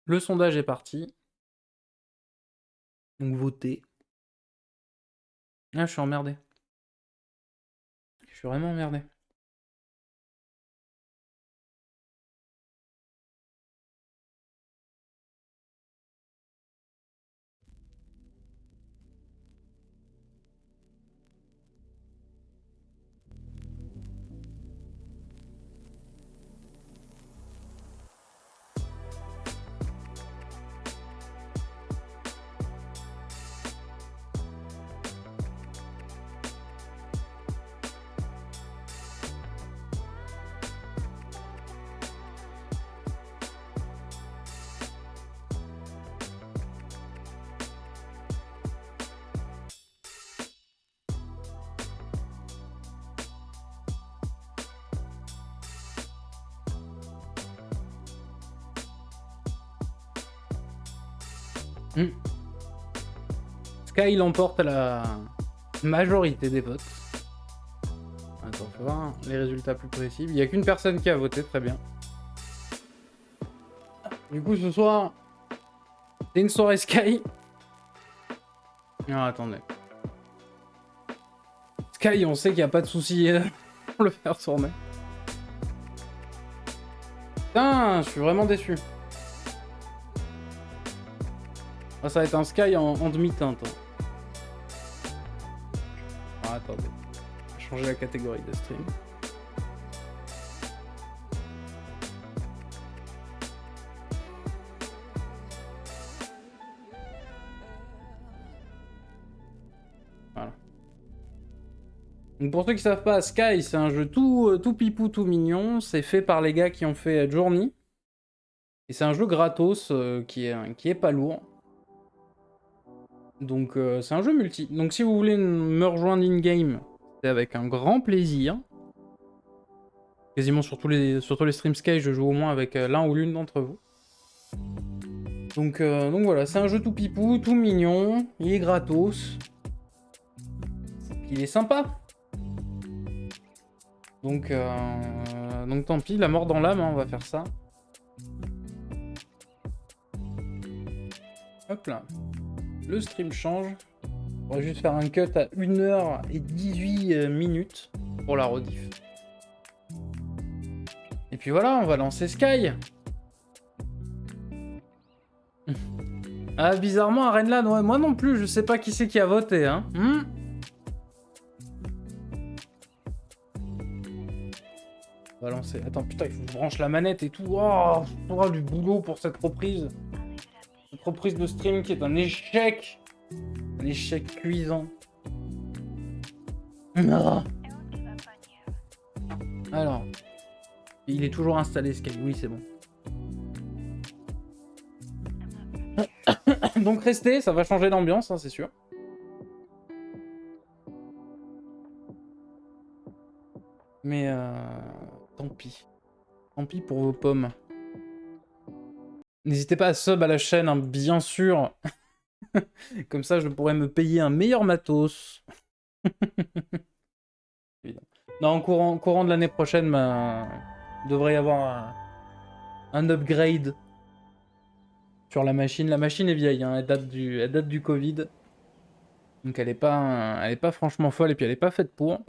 Le sondage est parti. Donc votez. Ah, je suis emmerdé. Je suis vraiment emmerdé. Sky l'emporte à la majorité des votes. Attends, on va voir les résultats plus précis. Il n'y a qu'une personne qui a voté, très bien. Du coup, ce soir, c'est une soirée Sky. Non, attendez. Sky, on sait qu'il n'y a pas de souci pour le faire tourner. Putain, je suis vraiment déçu. Ah, ça va être un Sky en demi-teinte. Ah, attendez. On va changer la catégorie de stream. Voilà. Donc pour ceux qui savent pas, Sky, c'est un jeu tout pipou, tout mignon. C'est fait par les gars qui ont fait Journey. Et c'est un jeu gratos qui est pas lourd. Donc c'est un jeu multi. Donc si vous voulez me rejoindre in-game, c'est avec un grand plaisir. Quasiment sur tous les streams Sky, je joue au moins avec l'un ou l'une d'entre vous. Donc voilà, c'est un jeu tout pipou, tout mignon. Il est gratos. Il est sympa. Donc tant pis, la mort dans l'âme, hein, on va faire ça. Hop là. Le stream change. On va juste faire un cut à 1h18 minutes pour la rediff. Et puis voilà, on va lancer Sky. Ah, bizarrement, Arenlan, ouais, moi non plus, je sais pas qui c'est qui a voté, hein. On va lancer. Attends, putain, il faut que je branche la manette et tout. Oh, du boulot pour cette reprise. Cette reprise de stream qui est un échec. Un échec cuisant. Ah. Alors. Il est toujours installé, Sky. Oui, c'est bon. Donc restez, ça va changer d'ambiance, hein, c'est sûr. Mais tant pis. Tant pis pour vos pommes. N'hésitez pas à sub à la chaîne, hein, bien sûr. Comme ça, je pourrais me payer un meilleur matos. Non, courant de l'année prochaine, devrait y avoir un upgrade sur la machine. La machine est vieille, hein, elle date du Covid. Donc elle est pas franchement folle et puis elle est pas faite pour.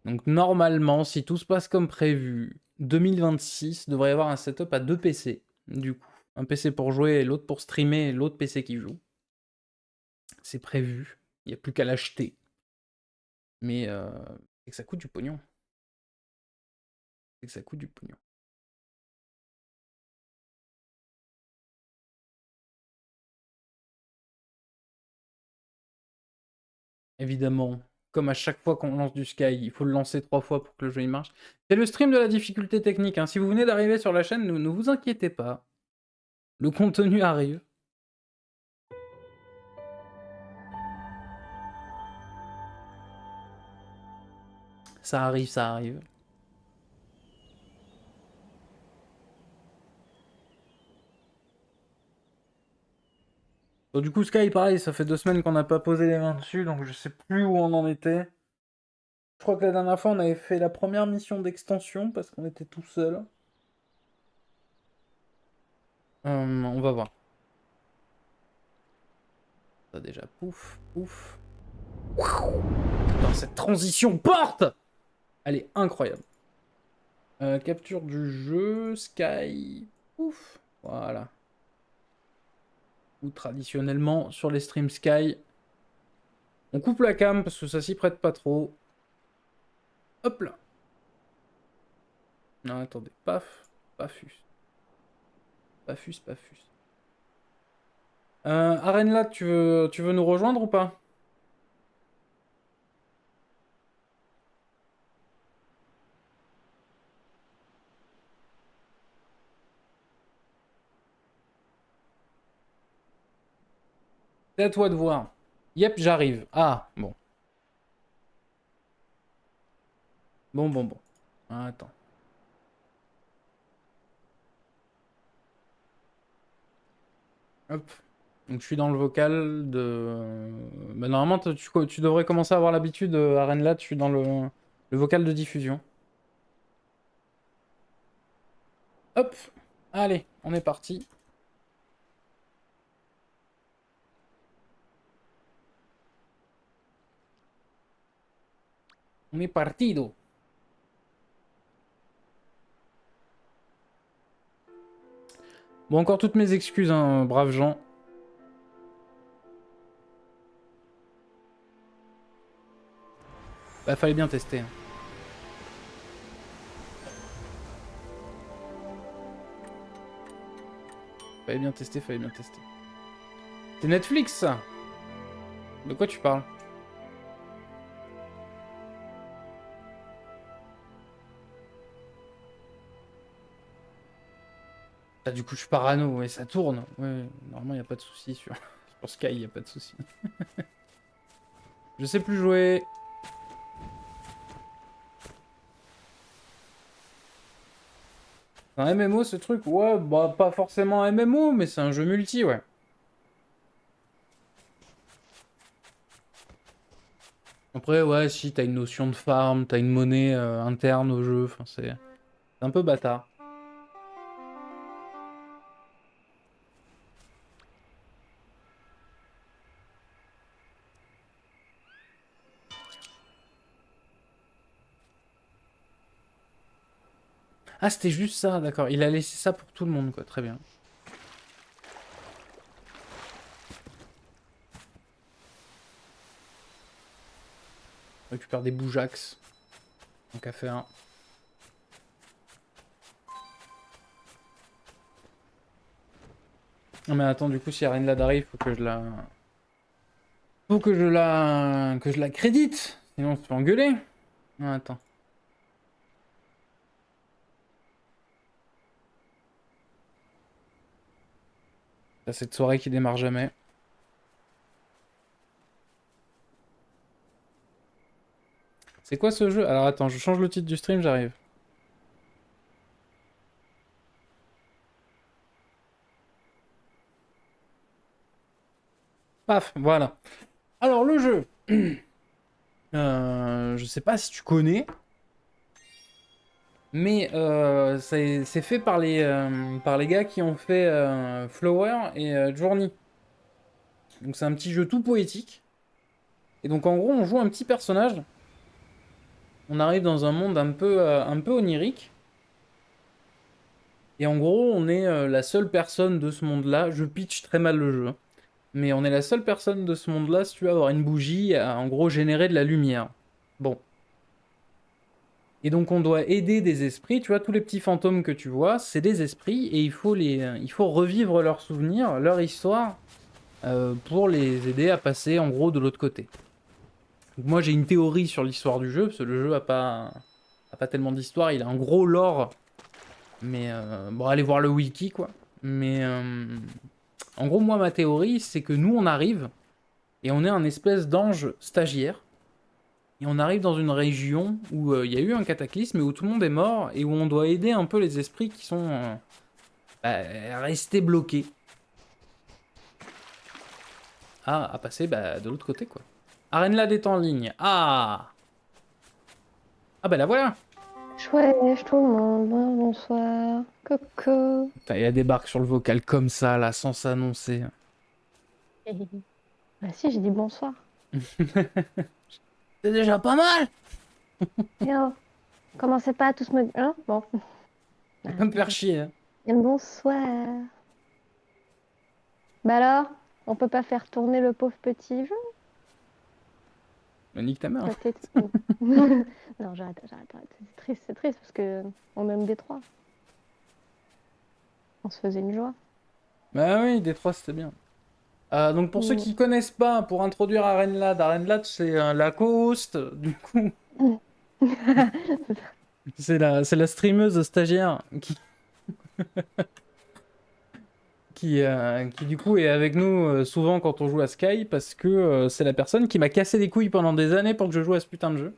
Donc normalement, si tout se passe comme prévu, 2026 devrait y avoir un setup à 2 PC. Du coup, un PC pour jouer et l'autre pour streamer et l'autre PC qui joue. C'est prévu. Il n'y a plus qu'à l'acheter. Mais c'est que ça coûte du pognon. C'est que ça coûte du pognon. Évidemment, comme à chaque fois qu'on lance du Sky, il faut le lancer 3 fois pour que le jeu il marche. C'est le stream de la difficulté technique, hein. Si vous venez d'arriver sur la chaîne, ne vous inquiétez pas. Le contenu arrive. Ça arrive, ça arrive. Bon, du coup, Sky, pareil, ça fait 2 semaines qu'on n'a pas posé les mains dessus, donc je sais plus où on en était. Je crois que la dernière fois, on avait fait la première mission d'extension parce qu'on était tout seul. On va voir. Ça déjà, pouf, pouf. Putain, cette transition porte! Elle est incroyable. Capture du jeu, Sky, pouf, voilà. Ou traditionnellement, sur les streams Sky, on coupe la cam parce que ça s'y prête pas trop. Hop là. Non, attendez, paf, pafus. Pafus, pafus. Arenla, tu veux nous rejoindre ou pas? C'est à toi de voir. Yep, j'arrive. Ah, bon. Bon. Attends. Hop. Donc je suis dans le vocal de... Bah, normalement, tu devrais commencer à avoir l'habitude, Arenla, je suis dans le vocal de diffusion. Hop. Allez, on est parti. On est partido. Bon, encore toutes mes excuses, hein, braves gens. Bah, fallait bien tester. Fallait bien tester, fallait bien tester. C'est Netflix, ça? De quoi tu parles? Ah, du coup, je suis parano, ouais, ça tourne. Ouais, normalement, il a pas de souci sur... sur Sky, il a pas de souci. Je sais plus jouer. C'est un MMO, ce truc? Ouais, bah, pas forcément un MMO, mais c'est un jeu multi, ouais. Après, ouais, si, t'as une notion de farm, t'as une monnaie interne au jeu, enfin, c'est un peu bâtard. Ah, c'était juste ça, d'accord. Il a laissé ça pour tout le monde, quoi. Très bien. On récupère des boujax. Tant qu'à faire. Non, mais attends, du coup, si Arenlad arrive, faut que je la... Faut que je la... Que je la crédite. Sinon, on se fait engueuler. Ah, attends. T'as cette soirée qui démarre jamais. C'est quoi ce jeu? Alors attends, je change le titre du stream, j'arrive. Paf, voilà. Alors le jeu. Je sais pas si tu connais, mais c'est fait par les gars qui ont fait Flower et Journey. Donc c'est un petit jeu tout poétique. Et donc en gros, on joue un petit personnage. On arrive dans un monde un peu onirique. Et en gros, on est la seule personne de ce monde-là. Je pitch très mal le jeu, hein. Mais on est la seule personne de ce monde-là, si tu veux avoir une bougie, à en gros générer de la lumière. Bon. Et donc on doit aider des esprits, tu vois, tous les petits fantômes que tu vois, c'est des esprits, et il faut revivre leurs souvenirs, leur histoire, pour les aider à passer en gros de l'autre côté. Donc moi j'ai une théorie sur l'histoire du jeu, parce que le jeu a pas tellement d'histoire, il a un gros lore, mais bon, allez voir le wiki quoi. Mais en gros, moi ma théorie, c'est que nous on arrive, et on est un espèce d'ange stagiaire. Et on arrive dans une région où il y a eu un cataclysme et où tout le monde est mort et où on doit aider un peu les esprits qui sont restés bloqués à passer de l'autre côté, quoi. Arenlad est en ligne. Ah! Ah bah la voilà! Chouette, tout le monde, bonsoir. Coco. Putain, elle débarque sur le vocal comme ça, là, sans s'annoncer. Bah si, j'ai dit bonsoir. C'est déjà pas mal! Et oh, commencez pas à tous me... Hein bon. Ah, Tu vas me faire chier, hein. bien bonsoir. Bah alors, on peut pas faire tourner le pauvre petit jeu? Bah, nique ta mère. Toi, Non, j'arrête. C'est triste parce que on aime Détroit. On se faisait une joie. Bah oui, Détroit, c'était bien. Donc pour ceux Mm. qui connaissent pas, pour introduire Arenlad c'est la co-host, du coup, c'est la streameuse stagiaire qui du coup est avec nous souvent quand on joue à Sky, parce que c'est la personne qui m'a cassé les couilles pendant des années pour que je joue à ce putain de jeu.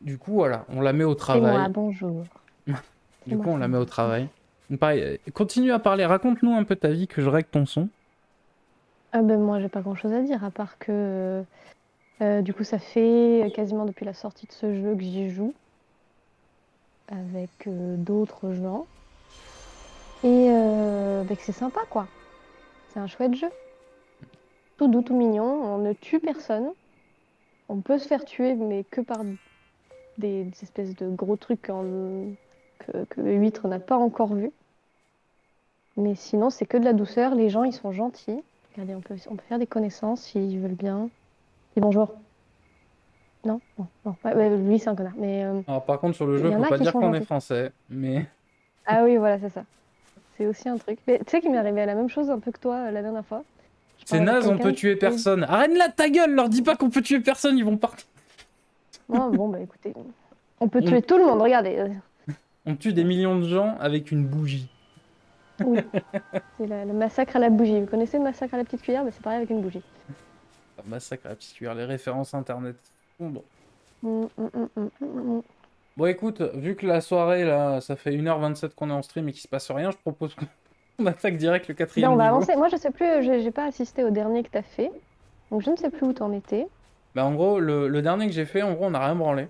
Du coup voilà, on la met au C'est moi, travail. bonjour. Du coup on la met au travail. Donc, pareil, continue à parler, raconte-nous un peu ta vie que je règle ton son. Ah ben moi, j'ai pas grand-chose à dire, à part que... du coup, ça fait quasiment depuis la sortie de ce jeu que j'y joue avec d'autres gens. Et bah, que c'est sympa, quoi. C'est un chouette jeu. Tout doux, tout mignon. On ne tue personne. On peut se faire tuer, mais que par des espèces de gros trucs que Huître n'a pas encore vu. Mais sinon, c'est que de la douceur. Les gens, ils sont gentils. Regardez, on peut faire des connaissances s'ils veulent bien. Et bonjour. Non, non, non. Ouais, lui, c'est un connard. Mais Alors par contre sur le il jeu, y en faut a pas qui dire sont qu'on est gentils. français, mais... Ah oui, voilà, c'est ça. C'est aussi un truc. Mais tu sais qu'il m'est arrivé la même chose un peu que toi la dernière fois. Je C'est parlais avec naze, on peut quelqu'un tuer qui... personne. Arrête là ta gueule, leur dis pas qu'on peut tuer personne, ils vont partir. Oh, bon, bah écoutez, on peut On, tuer tout le monde, regardez. on tue des millions de gens avec une bougie. Oui, c'est le massacre à la bougie. Vous connaissez le massacre à la petite cuillère? Bah, c'est pareil avec une bougie. Massacre à la petite cuillère, les références internet. Bon. Mm, mm, mm, mm, mm, mm. Bon écoute, vu que la soirée là, ça fait 1h27 qu'on est en stream et qu'il se passe rien, je propose qu'on attaque direct le Ben, quatrième on va niveau. avancer. Moi, je sais plus, j'ai pas assisté au dernier que t'as fait. Donc, je ne sais plus où t'en étais. Bah en gros, le dernier que j'ai fait, en gros, on n'a rien branlé.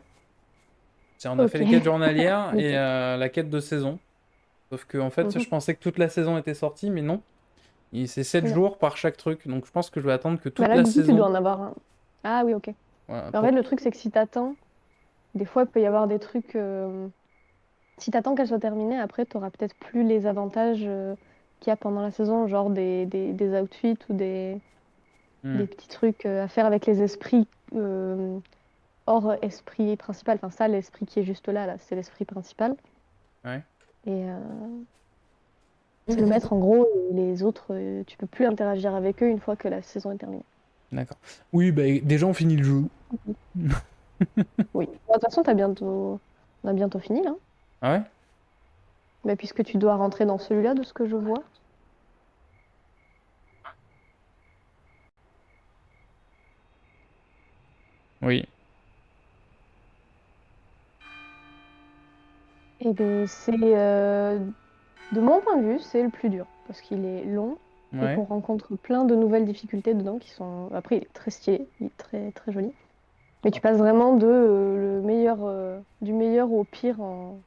On a fait Ok, les quêtes journalières et nickel. la quête de saison. Sauf que en fait, Mhm. je pensais que toute la saison était sortie, mais non. C'est 7 Non. jours par chaque truc, donc je pense que je vais attendre que Bah toute là, la du coup, tu dois saison... en avoir un. Ah oui, ok. Voilà, En fait, le truc, c'est que si t'attends, des fois, il peut y avoir des trucs. Si t'attends qu'elle soit terminée, après, t'auras peut-être plus les avantages qu'il y a pendant la saison, genre des outfits ou Hmm, des petits trucs à faire avec les esprits euh, hors esprit principal. Enfin, ça, l'esprit qui est juste là, c'est l'esprit principal. ouais, Et c'est le maître, en gros, et les autres, tu peux plus interagir avec eux une fois que la saison est terminée. d'accord. Oui, bah déjà on finit le jeu. Oui. Bon, de toute façon, on a bientôt fini, là. Ah ouais? Mais puisque tu dois rentrer dans celui-là, de ce que je vois. Oui. Et bien, de mon point de vue, c'est le plus dur, parce qu'il est long et Ouais. qu'on rencontre plein de nouvelles difficultés dedans qui sont... Après, il est très stylé, il est très, très joli. Mais tu passes vraiment du meilleur au pire en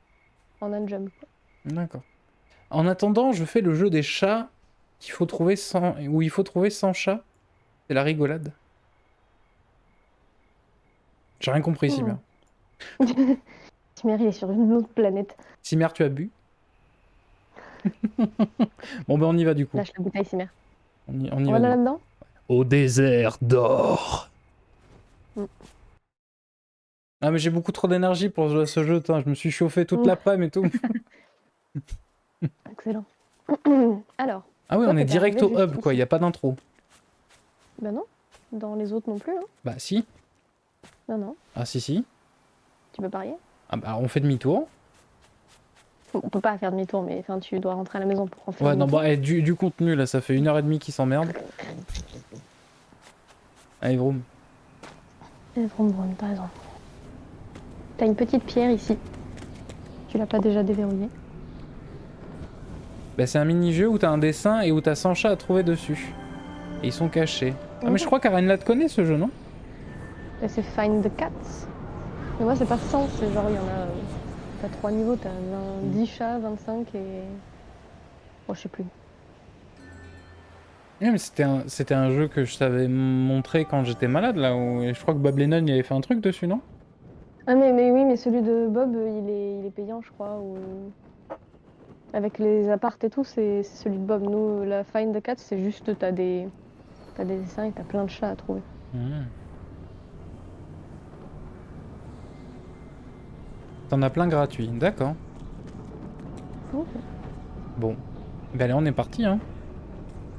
un jump, quoi. D'accord. En attendant, je fais le jeu des chats où il faut trouver 100 chats. C'est la rigolade. J'ai rien compris, Cimer. Hmm. Timéri est sur une autre planète. Cimer, tu as bu? Bon ben on y va du coup. Lâche la bouteille, Cimer. On y On va va du coup. là-dedans? Au désert d'or. Hmm. Ah mais j'ai beaucoup trop d'énergie pour jouer à ce jeu, je me suis chauffé toute Hmm. l'après-midi et tout. Excellent. Alors, Ah oui, toi, on est t'étais direct arrivé au juste hub quoi, il ici. n'y a pas d'intro. Ben non, dans les autres non plus, hein. Bah si. Non, non, Ah si si. tu peux parier. Ah bah on fait demi-tour. Bon, on peut pas faire demi-tour, mais enfin, tu dois rentrer à la maison pour en faire Ouais non demi-tour. bah du contenu là, ça fait 1h30 qu'ils s'emmerdent. Allez vroom. Vroom, vroom, t'as raison. T'as une petite pierre ici. Tu l'as pas déjà déverrouillée? Bah c'est un mini-jeu où t'as un dessin et où t'as 100 chats à trouver dessus. Et ils sont cachés. Ah mais je Mhm. crois qu'Arenla te connaît ce jeu, non? Et c'est Find the Cats. Mais moi, c'est pas 100, c'est genre, il y en a. T'as 3 niveaux, t'as 10 chats, 25 et. Oh, je sais plus. Ouais, mais c'était un jeu que je t'avais montré quand j'étais malade, là, où et je crois que Bob Lennon il avait fait un truc dessus, non? Ah, mais oui, mais celui de Bob, il est payant, je crois. Ou... Avec les appartes et tout, c'est celui de Bob. Nous, la Find the Cat, c'est juste, t'as des dessins et t'as plein de chats à trouver. Hmm. T'en as plein gratuit, d'accord. Ok. Bon. Ben allez, on est parti, hein.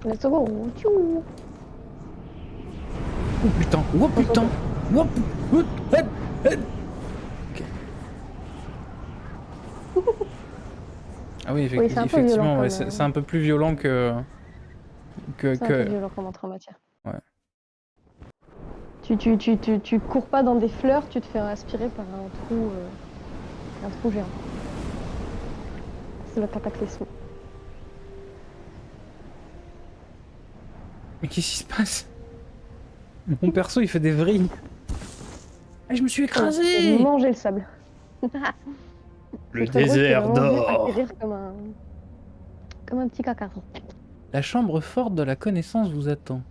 Let's go. Tchou. Oh putain, oh putain, oh Ok. Ah oui, Oui, c'est un peu violent effectivement, ouais, comme. c'est un peu plus violent que... C'est un peu violent comme entrée en matière. Ouais. Tu cours pas dans des fleurs, tu te fais aspirer par un trou géant. C'est le cataclysme. Mais qu'est-ce qui se passe? Mon perso, il fait des vrilles. Ah, je me suis Il a fait écrasé! manger le sable. Le C'est très drôle qu'il a désert vraiment dû d'or! atterrir comme un petit caca. La chambre forte de la connaissance vous attend.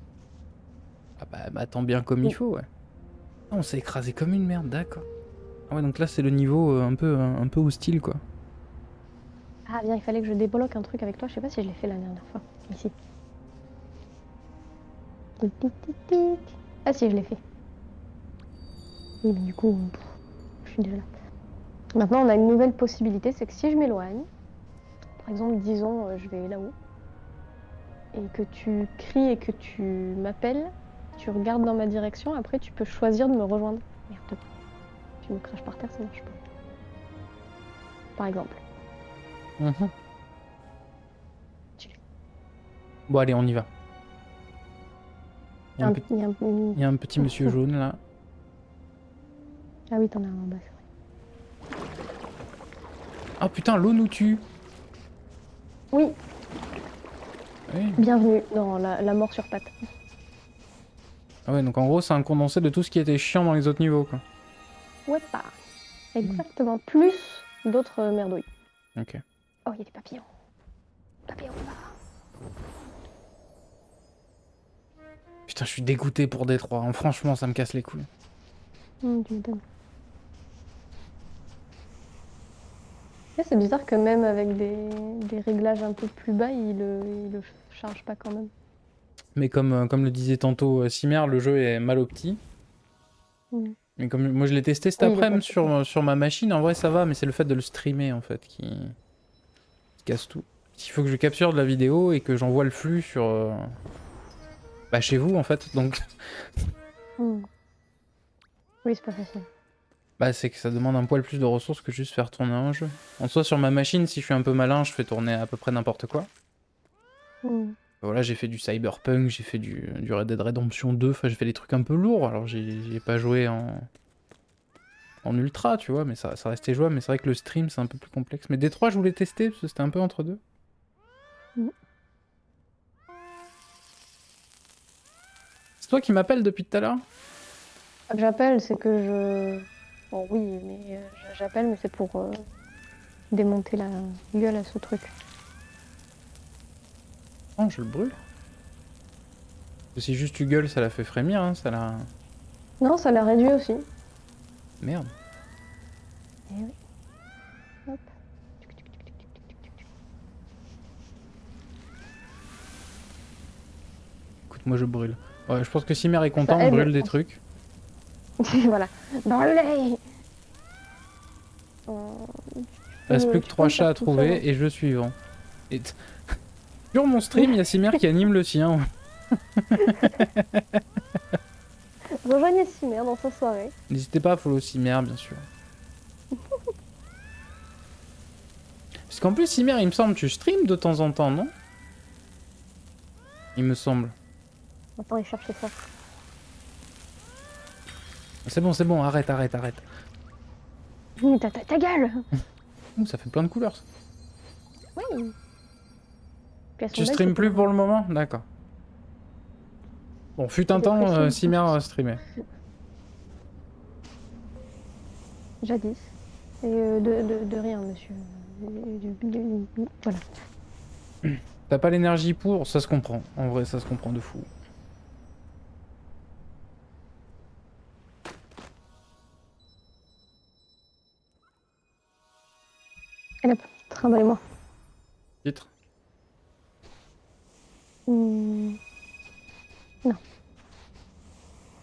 Ah bah, m'attend bien comme il Oui. faut, ouais. Ah, on s'est écrasé comme une merde, d'accord. Ah ouais, donc là, c'est le niveau un peu hostile, quoi. Ah bien, il fallait que je débloque un truc avec toi. Je sais pas si je l'ai fait la dernière fois. Ici. Tic, tic, tic, tic. Ah si, je l'ai fait. Oui, mais du coup, je suis déjà là. Maintenant, on a une nouvelle possibilité, c'est que si je m'éloigne, par exemple, disons, je vais là-haut, et que tu cries et que tu m'appelles, tu regardes dans ma direction, après tu peux choisir de me rejoindre. Merde, tu me craches par terre, ça marche pas. Par exemple. Mhm. Bon, allez, on y va. Il y a un petit, Il y a il y a un petit monsieur jaune, là. Ah oui, t'en as un en bas, c'est vrai. Ah putain, l'eau nous tue! Oui, Oui. bienvenue dans la mort sur pattes. Ah ouais, donc en gros, c'est un condensé de tout ce qui était chiant dans les autres niveaux, quoi. Ouais, pas. Hmm. Exactement. Plus d'autres merdouilles. Ok. Oh, il y a des papillons. Papillons là. Putain, je suis dégoûté pour Détroit, hein. Franchement, ça me casse les couilles. Tu m'étonnes. Ouais, c'est bizarre que même avec des réglages un peu plus bas, il le charge pas quand même. Mais comme le disait tantôt Cimer, le jeu est mal opti. Mm. Mais comme moi je l'ai testé cet Oui, il est pas après-midi super. sur ma machine, en vrai ça va, mais c'est le fait de le streamer en fait qui casse tout. Il faut que je capture de la vidéo et que j'envoie le flux sur... bah chez vous en fait, donc... Mm. Oui, c'est pas facile. bah c'est que ça demande un poil plus de ressources que juste faire tourner un jeu. En soi sur ma machine, si je suis un peu malin, je fais tourner à peu près n'importe quoi. Mm. Voilà, j'ai fait du Cyberpunk, j'ai fait du Red Dead Redemption 2, enfin j'ai fait des trucs un peu lourds, alors j'ai pas joué en ultra, tu vois, mais ça restait jouable, mais c'est vrai que le stream c'est un peu plus complexe. Mais Détroit, je voulais tester, parce que c'était un peu entre deux. Mm. C'est toi qui m'appelles depuis tout à l'heure? Pas que j'appelle, c'est que je. Bon, oui, mais j'appelle, mais c'est pour démonter la gueule à ce truc. Oh, je le brûle. Si juste tu gueules, ça la fait frémir, hein, ça la... Non, ça l'a réduit aussi. Merde. Eh oui. Hop. Écoute, moi je brûle. Ouais, je pense que si Mère est Ça content, on aide. brûle des trucs. Voilà. Dans le lait. Il reste plus que Tu peux 3 me chats faire à tout seul, hein. trouver, et je suivant. Et sur mon stream, il y a Cimer qui anime le sien. Rejoignez Cimer dans sa soirée. N'hésitez pas à follow Cimer, bien sûr. Parce qu'en plus, Cimer, il me semble, tu stream de temps en temps, non? Il me semble. Attends, il cherche ça. C'est bon, arrête, arrête, arrête. Ta gueule. Ouh, ça fait plein de couleurs, ça. Oui. Puis elles sont Tu belles, ces stream plus pour couleurs-là. le moment? D'accord. Bon, fut C'est un des temps, pressings. Cimer streamait. jadis. Et de rien, monsieur. Voilà. T'as pas l'énergie pour, ça se comprend. En vrai, ça se comprend de fou. Allez hop, trimballe-moi. Titre. Non.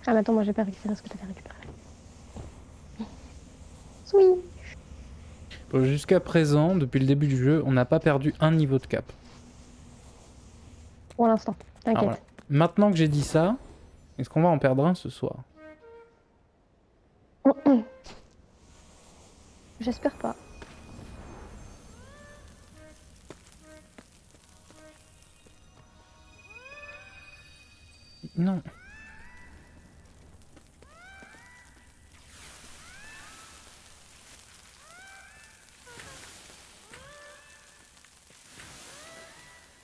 Ah mais attends, moi j'ai pas récupéré ce que t'avais récupéré. Oui. Jusqu'à présent, depuis le début du jeu, on n'a pas perdu un niveau de cap. Pour l'instant, Alors t'inquiète. voilà. Maintenant que j'ai dit ça, est-ce qu'on va en perdre un ce soir? J'espère pas. Non.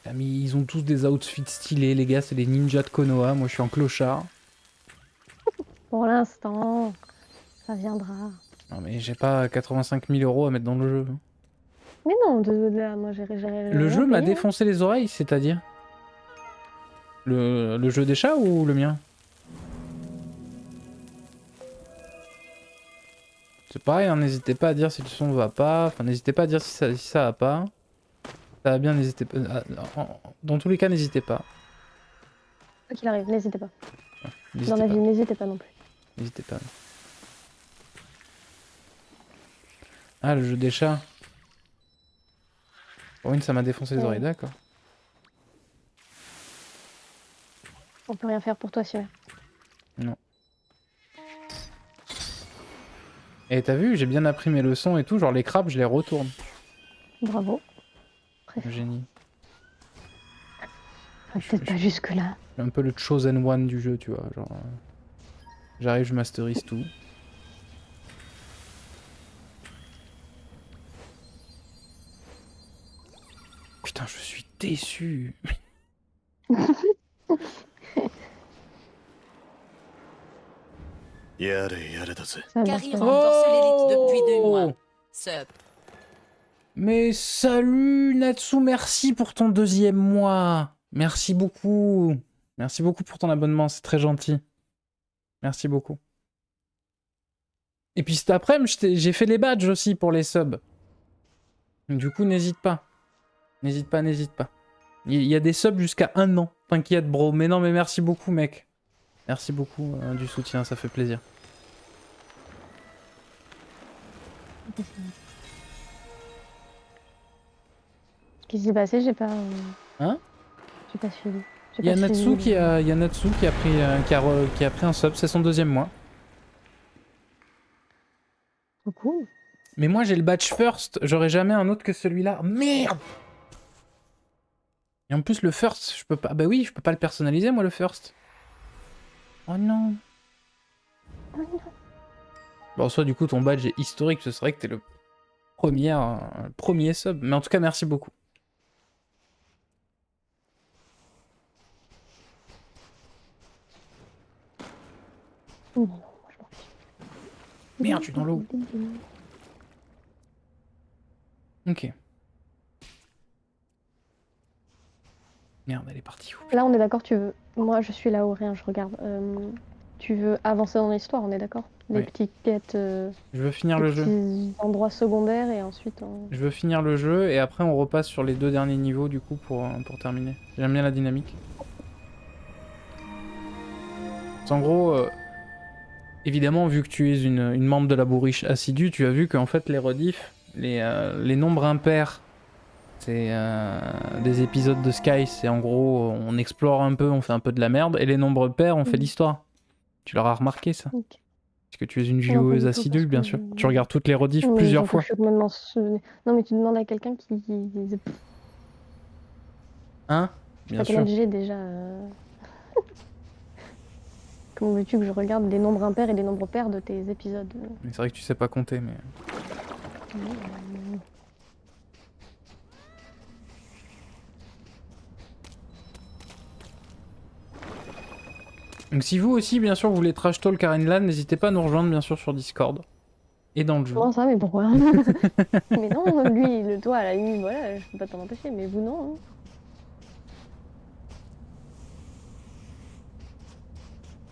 Ah, mais ils ont tous des outfits stylés, les gars, c'est des ninjas de Konoha. Moi, je suis en clochard. Pour l'instant, ça viendra. Non, mais j'ai pas 85 000 € à mettre dans le jeu. Mais non, de là, moi j'ai Le rien jeu m'a payé, hein. défoncé les oreilles, c'est-à-dire le jeu des chats ou le mien? C'est pareil, hein, n'hésitez pas à dire si le son va pas. Enfin, n'hésitez pas à dire si ça va pas. Ça va bien, n'hésitez pas. Dans tous les cas, n'hésitez pas. Quoi qu'il arrive, n'hésitez pas. Dans N'hésitez la pas. vie, n'hésitez pas non plus. N'hésitez pas. Ah, le jeu des chats. Pour une, ça m'a défoncé les oreilles, d'accord. On peut rien faire pour toi, Sylvain. Non. Et t'as vu, j'ai bien appris mes leçons et tout, genre les crabes, je les retourne. Bravo. Très fort. Génie. Enfin, peut-être pas jusque-là. Je suis un peu le chosen one du jeu, tu vois. Genre, j'arrive, je masterise tout. Putain, je suis déçu. Ça va bien Carrie se passer. renforce l'élite depuis 2 mois. Oh Sup. Mais salut Natsu, merci pour ton 2e mois. Merci beaucoup. Merci beaucoup pour ton abonnement, c'est très gentil. Merci beaucoup. Et puis cet après-midi, j'ai fait les badges aussi pour les subs. Du coup, n'hésite pas. N'hésite pas, n'hésite pas. Il y a des subs jusqu'à 1 an. T'inquiète, bro. Mais non, mais merci beaucoup, mec. Merci beaucoup du soutien, ça fait plaisir. Ce qui s'est passé, j'ai pas. Hein? J'ai pas suivi. Il y a Natsu qui a pris un sub, c'est son 2e mois. Trop cool. Mais moi j'ai le badge first, j'aurai jamais un autre que celui-là. Merde! Et en plus le first, je peux pas. Bah oui, je peux pas le personnaliser moi le first. Oh non. Oh non. Bon, soit du coup ton badge est historique, ce serait que t'es le premier sub. Mais en tout cas, merci beaucoup. Non, moi, je m'en fiche. Merde, je suis dans l'eau. Ok. Merde, elle est partie où? Là, on est d'accord, tu veux. Moi, je suis là où rien, je regarde. Tu veux avancer dans l'histoire, on est d'accord? Les Oui. petites quêtes, Je veux finir les le jeu. petits endroits secondaires et ensuite on... Je veux finir le jeu et après on repasse sur les 2 derniers niveaux du coup pour terminer. J'aime bien la dynamique. En gros, évidemment, vu que tu es une membre de la bourriche assidue, tu as vu qu'en fait les rediffs, les nombres impairs, c'est des épisodes de Sky, c'est en gros on explore un peu, on fait un peu de la merde, et les nombres pairs, on fait l'histoire. Tu l'auras remarqué ça? Ok. Parce que tu es une Non, pas joueuse du tout, assidue, parce bien que sûr. Tu regardes toutes les rediffs mais plusieurs surtout, fois. je suis complètement Non, mais tu demandes à quelqu'un qui... Hein? Je sais Bien pas sûr. combien j'ai déjà... Comment veux-tu que je regarde les nombres impairs et les nombres pairs de tes épisodes? Mais c'est vrai que tu sais pas compter, mais... Donc si vous aussi, bien sûr, vous voulez trash talk Karenlan, n'hésitez pas à nous rejoindre, bien sûr, sur Discord. Et dans le jeu. Comment ça, mais pourquoi? Mais non, lui, toi, à la limite, voilà, je peux pas t'en empêcher, mais vous, non. Hein.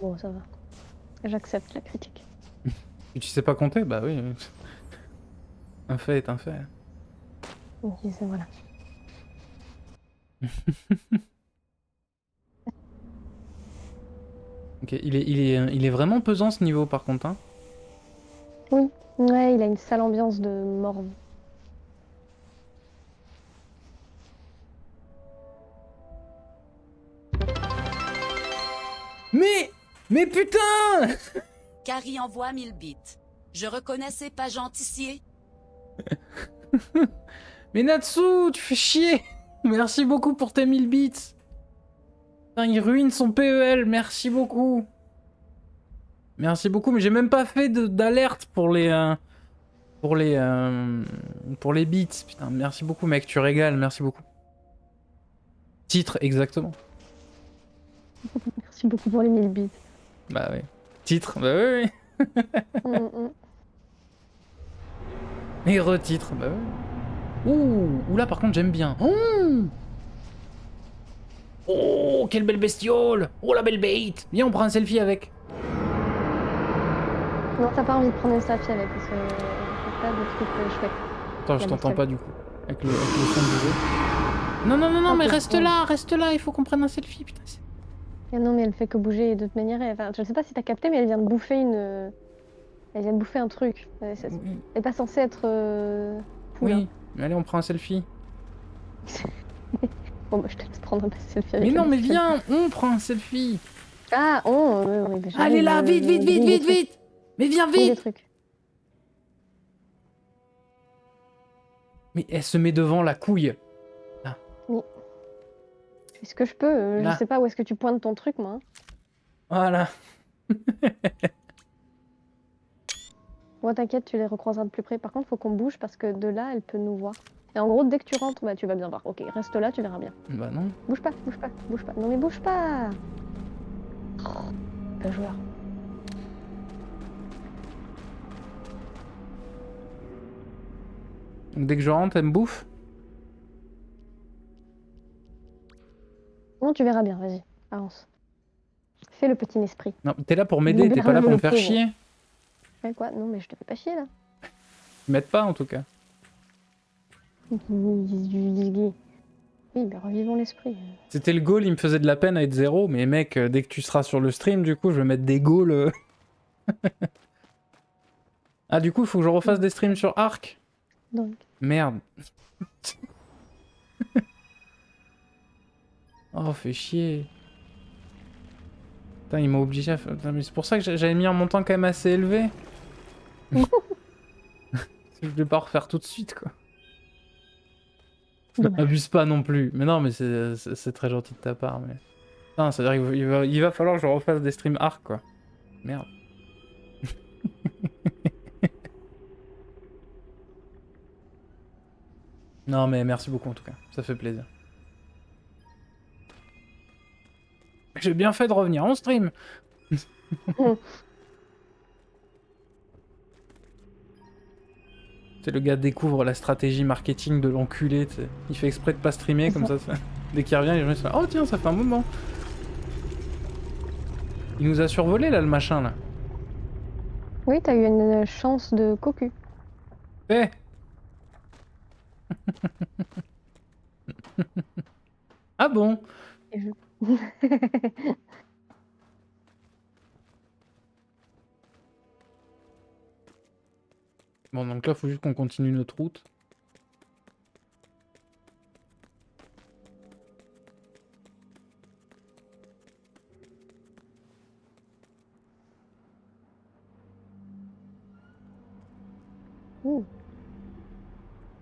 Bon, ça va. J'accepte la critique. Et tu sais pas compter? Bah oui. Un fait est un fait. Ok, c'est voilà. Ok, il est vraiment pesant ce niveau par contre. Hein. Oui, ouais, il a une sale ambiance de morve. Mais putain! Carrie envoie 1000 bits. Je reconnaissais pas genticier. Mais Natsu, tu fais chier! Merci beaucoup pour tes 1000 bits! Putain, il ruine son PEL, merci beaucoup! Merci beaucoup, mais j'ai même pas fait d'alerte pour les, pour les bits. Putain, merci beaucoup mec, tu régales, merci beaucoup. Titre, exactement. Merci beaucoup pour les 1000 bits. Bah oui. Titre, bah oui, oui. Mm. Et retitre, bah oui. Ouh, là par contre j'aime bien. Oh, quelle belle bestiole! Oh la belle bête! Viens, on prend un selfie avec. Non, t'as pas envie de prendre une selfie avec, parce que c'est pas de trucs chouettes. Attends, je La t'entends bestiole. pas du coup. Avec le son du jeu. Non, non, non, non, mais Ok, bon. reste là, il faut qu'on prenne un selfie, putain. Ah non, mais elle fait que bouger de toute manière. Enfin, je sais pas si t'as capté, mais elle vient de bouffer Elle vient de bouffer un truc. Elle Oui, est pas censée être full, hein. oui, mais allez, on prend un selfie. Bon, bah, je te laisse prendre un selfie Mais avec la non, mais bestiole. viens, on prend un selfie. Ah, oui, bah, j'avoue, Allez là, vite, vite, je vite, grille des vite, trucs. vite! Mais viens Je grille des vite! trucs. Mais elle se met devant la couille. Là, Oui. Est-ce que je peux je là, sais pas où est-ce que tu pointes ton truc, moi. Hein. voilà. Bon, t'inquiète, tu les recroiseras de plus près. Par contre, faut qu'on bouge parce que de là, elle peut nous voir. Et en gros, dès que tu rentres, bah, tu vas bien voir. Ok, reste là, tu verras bien. Bah non. Bouge pas, bouge pas, bouge pas. Non, mais bouge pas! Pas joueur. Donc dès que je rentre, elle me bouffe. Non, tu verras bien, vas-y, avance. Fais le petit esprit. Non, t'es là pour m'aider, t'es pas là Libère-le, pour me le faire pauvre. chier. Ouais, quoi? Non, mais je te fais pas chier, là. Tu m'aides pas en tout cas. Oui, mais revivons l'esprit. C'était le goal, il me faisait de la peine à être zéro, mais mec, dès que tu seras sur le stream, du coup, je vais mettre des goals. Ah, du coup, il faut que je refasse des streams sur Arc. Donc, Merde. Oh, fait chier. Putain, il m'a obligé à faire... Putain, mais c'est pour ça que j'avais mis un montant quand même assez élevé. Je vais pas refaire tout de suite, quoi. dommage. Abuse pas non plus. Mais non, mais c'est très gentil de ta part, mais... Putain, c'est-à-dire qu'il va falloir que je refasse des streams Arc, quoi. Merde. Non, mais merci beaucoup, en tout cas. Ça fait plaisir. J'ai bien fait de revenir en stream. C'est le gars découvre la stratégie marketing de l'enculé, tu sais. Il fait exprès de pas streamer, comme ça. Dès qu'il revient, les gens ils se font « Oh tiens, ça fait un moment !» Il nous a survolé, là, le machin, là. Oui, t'as eu une chance de cocu. Eh. Ah bon? Et je- Bon, donc là, faut juste qu'on continue notre route. Ouh.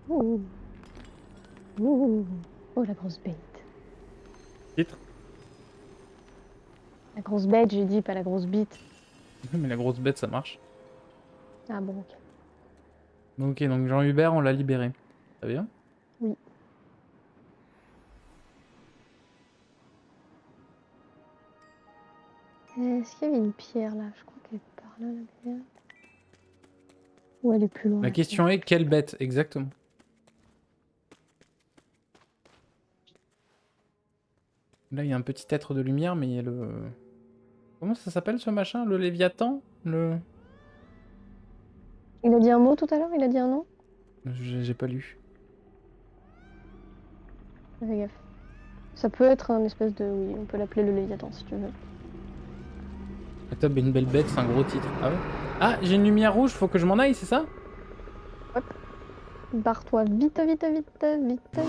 Ouh. Ouh. Oh, la grosse bête. Titre. La grosse bête, j'ai dit, pas la grosse bite. Mais la grosse bête, ça marche. Ah bon, ok. Ok, donc Jean-Hubert, on l'a libéré. Très bien. Oui. Est-ce qu'il y avait une pierre là? Je crois qu'elle est par là, la pierre. Ou elle est plus loin. La question est quelle bête exactement? Là, il y a un petit être de lumière, mais il y a le... Comment ça s'appelle ce machin? Le Léviathan? Le... Il a dit un mot tout à l'heure? Il a dit un nom? J'ai pas lu. Fais gaffe. Ça peut être un espèce de... Oui, on peut l'appeler le Léviathan si tu veux. La top est une belle bête, c'est un gros titre. Ah ouais? Ah, j'ai une lumière rouge, faut que je m'en aille, c'est ça? Barre-toi vite, vite, vite, vite, vite.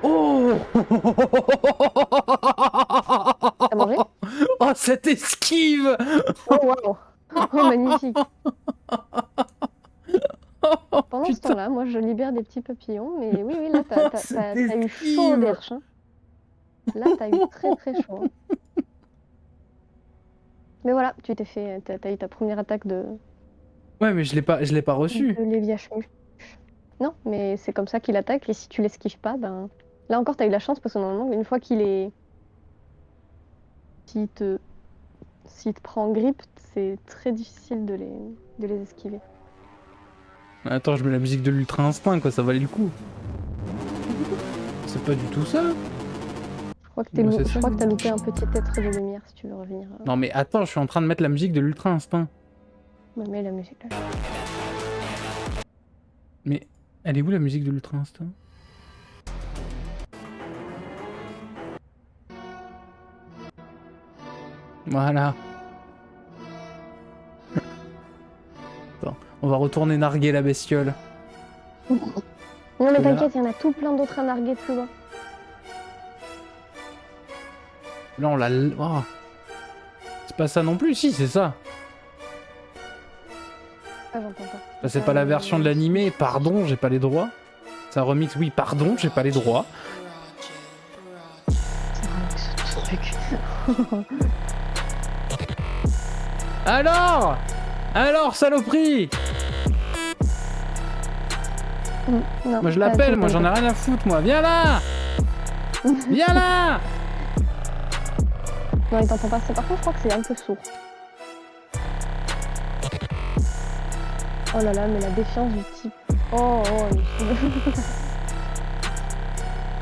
Oh! T'as mangé? Oh, cette esquive! Oh waouh! Oh magnifique! Pendant ce Putain. temps-là, moi je libère des petits papillons, mais oui, oui, là t'as Cette eu esquive. chaud d'herche. Hein. Là t'as eu très très chaud. Hein. Mais voilà, tu t'es fait, t'as eu ta première attaque de Ouais, mais je l'ai pas reçu. Léviachmu. Non, mais c'est comme ça qu'il attaque, et si tu l'esquives pas, ben... Là encore t'as eu la chance, parce que normalement, une fois qu'il est... S'il te prend en grippe, c'est très difficile de les esquiver. Attends, je mets la musique de l'Ultra Instinct, quoi, ça valait le coup. C'est pas du tout ça. Je crois que Moi, c'est ça, t'as loupé un petit être de lumière, si tu veux revenir. Non mais attends, je suis en train de mettre la musique de l'Ultra Instinct. Ouais, mais la musique là. Mais elle est où la musique de l'Ultra Instinct? Voilà. Attends, on va retourner narguer la bestiole. Non mais Là. t'inquiète, il y en a tout plein d'autres à narguer plus loin. Là on l'a... Oh. C'est pas ça non plus, si c'est ça. Ah j'entends pas. Bah, c'est pas la version de l'animé, pardon, j'ai pas les droits. C'est un remix, oui, pardon, j'ai pas les droits. Alors, saloperie! Non, Moi je l'appelle, moi j'en ai rien à foutre, moi. Viens là! Viens là! Non, il t'entend pas. Par contre, je crois que c'est un peu sourd. Oh là là, mais la défiance du type. Oh,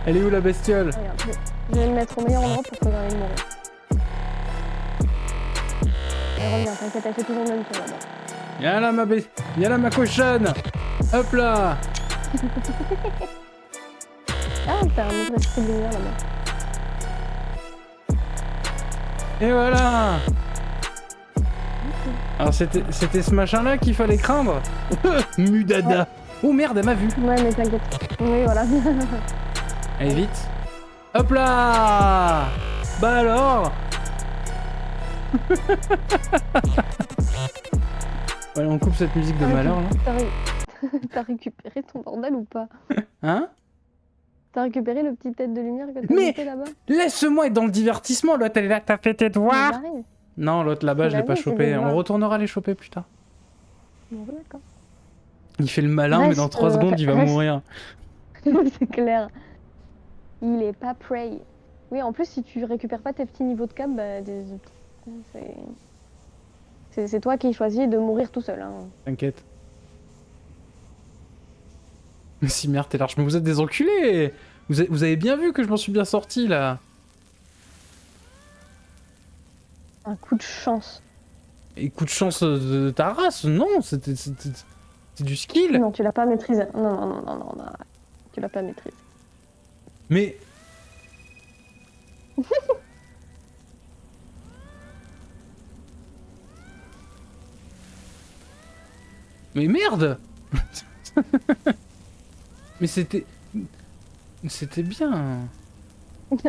Elle est où la bestiole? Regarde, je vais le mettre au meilleur endroit pour que j'arrive de mourir. Elle revient, t'inquiète, elle fait toujours le même tour là-bas. Viens là ma cochonne! Hop là! Ah, t'as un autre esprit de lumière là-bas. Et voilà! Alors c'était ce machin là qu'il fallait craindre? Mudada! Ouais. Oh merde, elle m'a vu! Ouais, mais t'inquiète. Oui, voilà. Allez vite! Hop là! Bah alors! Voilà, on coupe cette musique de malheur là. T'as récupéré ton bordel ou pas? Hein? T'as récupéré le petit tête de lumière que t'as monté là-bas? Laisse-moi être dans le divertissement, l'autre elle est là, t'as fait tes devoirs? J'arrive. Non, l'autre là-bas, je l'ai pas Bah oui, c'est chopé. des On devoirs. retournera les choper plus tard. Bon, d'accord. Il fait le malin, mais dans 3 secondes, il va mourir. C'est clair. Il est pas prey. Oui, en plus, si tu récupères pas tes petits niveaux de cap, bah, c'est toi qui choisis de mourir tout seul. Hein. T'inquiète. Si merde, t'es large. Mais vous êtes des enculés! Vous avez bien vu que je m'en suis bien sorti là. Un coup de chance. Et coup de chance de ta race, non, c'est du skill. Non, tu l'as pas maîtrisé. Non. Tu l'as pas maîtrisé. Mais... Mais merde! Mais c'était bien.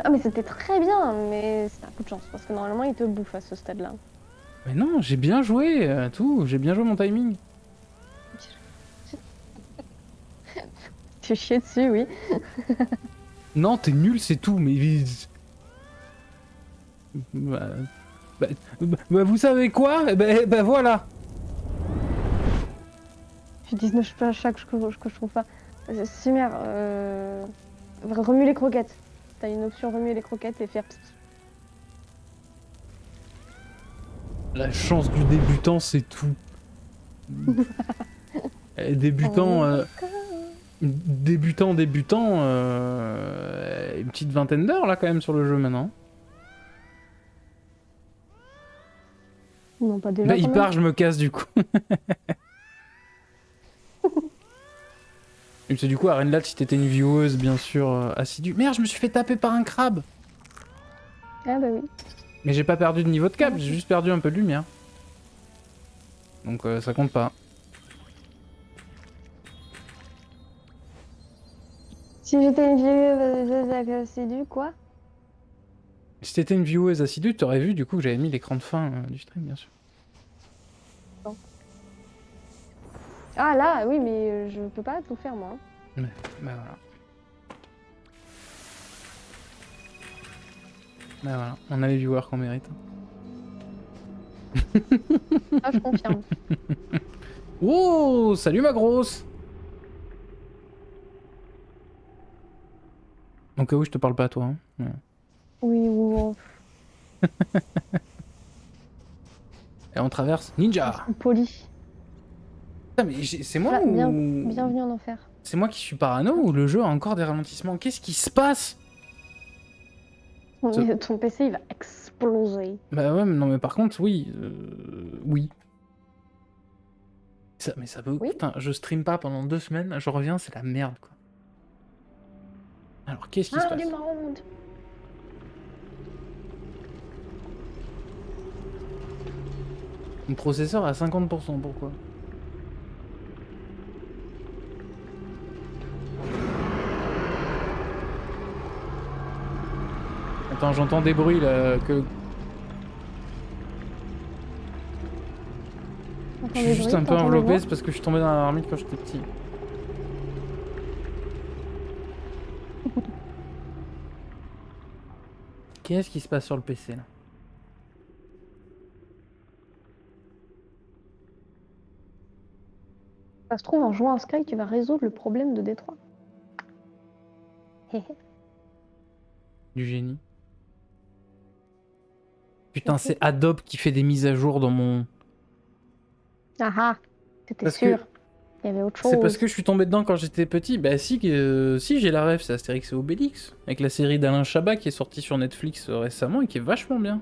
Ah, mais c'était très bien, mais c'est un coup de chance, parce que normalement, il te bouffe à ce stade-là. Mais non, j'ai bien joué, tout. J'ai bien joué mon timing. Tu chies dessus, oui. Non, t'es nul, c'est tout, mais... vous savez quoi? Ben voilà. Je dis à chaque que je trouve pas. Simer, remue les croquettes. T'as une option remuer les croquettes et faire... La chance du débutant, c'est tout. Débutant, débutant, une petite vingtaine d'heures là quand même sur le jeu maintenant. Non, pas déjà. Bah, quand il même. part, je me casse du coup. Et c'est du coup, Arenlat, si t'étais une vieweuse, bien sûr, assidue. Merde, je me suis fait taper par un crabe. Ah bah oui. Mais j'ai pas perdu de niveau de cap, j'ai juste perdu un peu de lumière. Donc ça compte pas. Si j'étais une vieille assidue, quoi? Si t'étais une vieweuse assidue, t'aurais vu du coup que j'avais mis l'écran de fin du stream, bien sûr. Ah là, oui, mais je peux pas tout faire moi. Mais, bah voilà. Bah voilà, on a les viewers qu'on mérite. Ah, je confirme. Oh, salut ma grosse. Donc oui, je te parle pas à toi. Hein. Ouais. Oui, ou Et on traverse Ninja. poli. Putain, mais c'est moi Voilà, ou... bienvenue en enfer. C'est moi qui suis parano ou le jeu a encore des ralentissements? Qu'est-ce qui se passe? Ton PC il va exploser. Bah ouais, mais non mais par contre, oui. Oui. Mais ça veut... Oui. Putain, je stream pas pendant 2 semaines, je reviens, c'est la merde quoi. Alors qu'est-ce qui se Ah, passe? du monde. Mon processeur à 50%, pourquoi? Attends, j'entends des bruits là que... Je suis juste un peu enveloppé, c'est parce que je suis tombé dans la marmite quand j'étais petit. Qu'est-ce qui se passe sur le PC là? Ça se trouve, en jouant à Sky, tu vas résoudre le problème de Détroit. Du génie. Putain, c'est Adobe qui fait des mises à jour dans mon... Ah ah, c'était Parce sûr. que- Il y avait autre chose. C'est parce que je suis tombé dedans quand j'étais petit. Bah si, si j'ai la ref, c'est Astérix et Obélix. Avec la série d'Alain Chabat qui est sortie sur Netflix récemment et qui est vachement bien.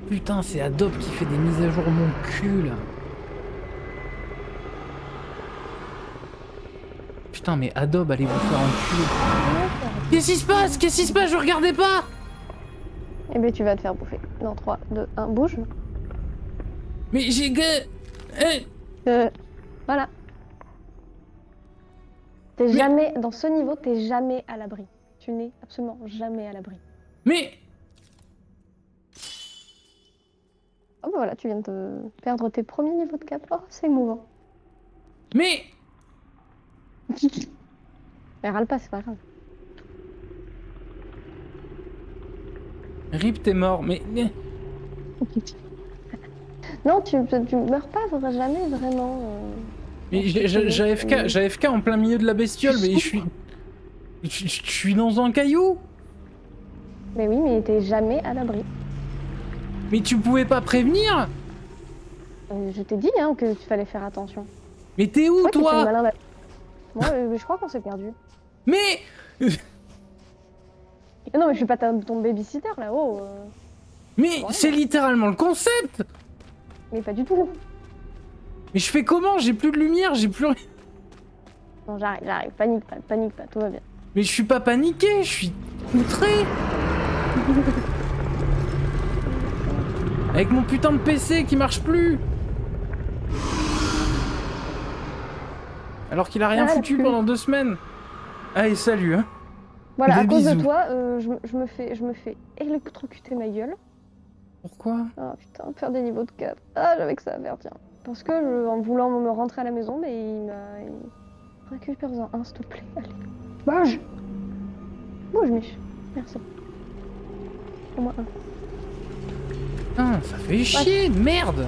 Putain, c'est Adobe qui fait des mises à jour mon cul là. Putain, mais Adobe, allez vous faire enculer. Qu'est-ce qui se passe? Qu'est-ce qui se passe? Je regardais pas! Eh ben tu vas te faire bouffer. Dans 3, 2, 1, bouge. Mais j'ai... Voilà. T'es jamais, dans ce niveau, t'es jamais à l'abri. Tu n'es absolument jamais à l'abri. Mais... Oh bah voilà, tu viens de perdre tes premiers niveaux de cap. Oh, c'est émouvant. Mais... Mais râle pas, c'est pas grave. Rip, t'es mort, mais... Non, tu meurs pas jamais vraiment. Mais j'ai AFK en plein milieu de la bestiole, mais je suis... Je suis dans un caillou. Mais oui, mais t'es jamais à l'abri. Mais tu pouvais pas prévenir? Je t'ai dit hein, que tu fallait faire attention. Mais t'es où, Ouais, tu fais le toi? malin, là. Moi, je crois qu'on s'est perdu. Mais... Non, mais je suis pas ton babysitter là-haut. Mais Ouais. c'est littéralement le concept. Mais pas du tout. Mais je fais comment? J'ai plus de lumière, j'ai plus rien. Non, j'arrive. Panique pas, tout va bien. Mais je suis pas paniqué, je suis outré. Avec mon putain de PC qui marche plus. Alors qu'il a rien Ah, foutu plus. pendant 2 semaines. Allez, salut hein. Voilà, Des à cause de bisous. toi, je me fais électrocuter ma gueule. Pourquoi? Ah putain, faire des niveaux de cap. Ah, j'avais que ça à faire, tiens. Parce que en voulant me rentrer à la maison, mais il récupère-en un, s'il te plaît. Allez. Bouge. Bouge, Mich. Merci. Au moins un. Putain, ça fait chier, merde.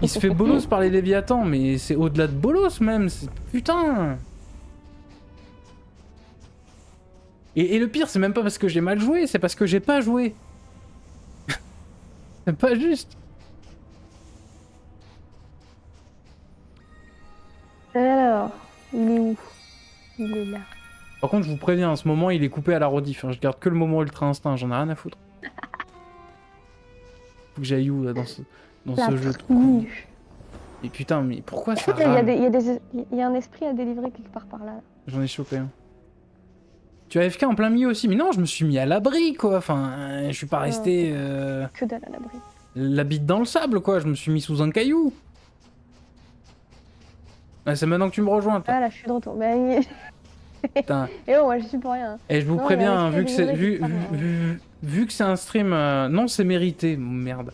Il se fait bolos par les Léviathans, mais c'est au-delà de bolos même. Putain. Et le pire, c'est même pas parce que j'ai mal joué, c'est parce que j'ai pas joué. C'est pas juste. Alors, il est où? Il est là. Par contre, je vous préviens, en ce moment, il est coupé à la rediff. Hein. Je garde que le moment Ultra Instinct, j'en ai rien à foutre. Faut que j'aille où là, dans ce jeu de con. Triche. Et putain, mais pourquoi Je ça crois qu'il y a rame? il y a un esprit à délivrer quelque part par là. J'en ai chopé un. Tu as AFK en plein milieu aussi, mais non, je me suis mis à l'abri quoi. Enfin, je suis pas resté Que dalle à l'abri. la bite dans le sable quoi. Je me suis mis sous un caillou. Ah, c'est maintenant que tu me rejoins toi. Ah là, je suis de retour. Mais... Putain. Et oh, moi je suis pour rien. Et je vous Non, préviens, il y a un hein, vu esprit que à c'est délivrer quelque part, vu que c'est un stream, non, c'est mérité, merde.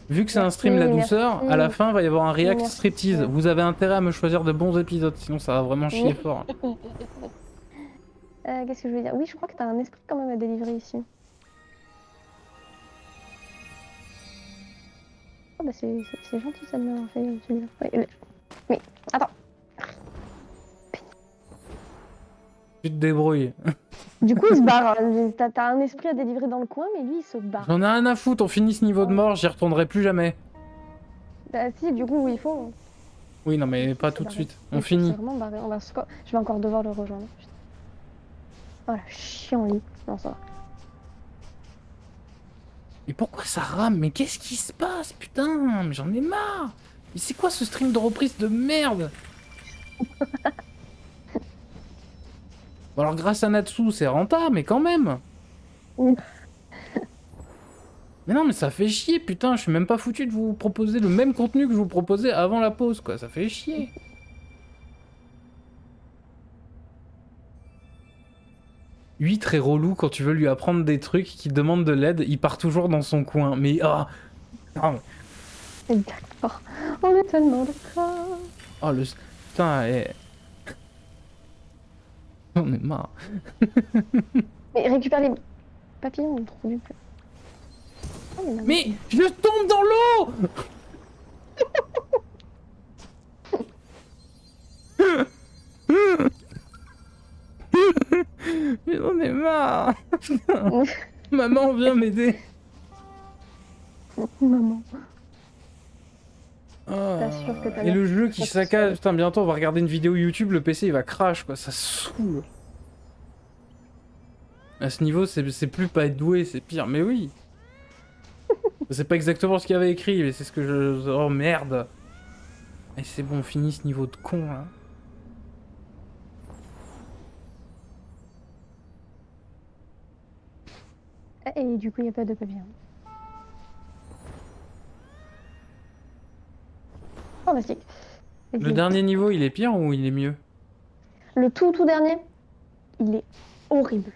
Vu que c'est un stream la Merci, douceur, merci. à la fin va y avoir un react Merci. striptease. Vous avez intérêt à me choisir de bons épisodes, sinon ça va vraiment chier fort. Qu'est-ce que je veux dire? Oui, je crois que t'as un esprit quand même à délivrer ici. Oh bah c'est gentil ça de m'avoir fait celui-là. Mais attends. Tu te débrouilles. Du coup il se barre. T'as un esprit à délivrer dans le coin, mais lui il se barre. J'en ai rien à foutre, on finit ce niveau de mort, j'y retournerai plus jamais. Bah si, du coup il faut. Oui, non mais pas C'est tout de barré. suite. Il On s'est finit. vraiment barré. Je vais encore devoir le rejoindre. Putain. Oh la chiant lit. Non ça va. Mais pourquoi ça rame? Mais qu'est-ce qui se passe? Putain, mais j'en ai marre. Mais c'est quoi ce stream de reprise de merde? Bon alors grâce à Natsu c'est rentable, mais quand même. Oui. Mais non mais ça fait chier, putain, je suis même pas foutu de vous proposer le même contenu que je vous proposais avant la pause quoi, ça fait chier. Lui très relou quand tu veux lui apprendre des trucs qui demandent de l'aide, il part toujours dans son coin. Mais ah, D'accord. On est tellement d'accord. oh le putain, on est marre. Mais récupère les papillons, trop du peu. Oh, Mais je tombe dans l'eau. Mais j'en ai marre. Maman viens m'aider. Maman. Ah. T'assures que t'as Et le jeu qui pas tout saccade, seul. putain bientôt on va regarder une vidéo YouTube, le PC il va crash quoi, ça saoule. À ce niveau c'est plus pas être doué, c'est pire, mais oui. C'est pas exactement ce qu'il y avait écrit, mais c'est ce que je... Oh merde. Et c'est bon, on finit ce niveau de con là. Et du coup, il n'y a pas de papillons. Fantastique. Le dernier niveau il est pire ou il est mieux? Le tout dernier, il est horrible.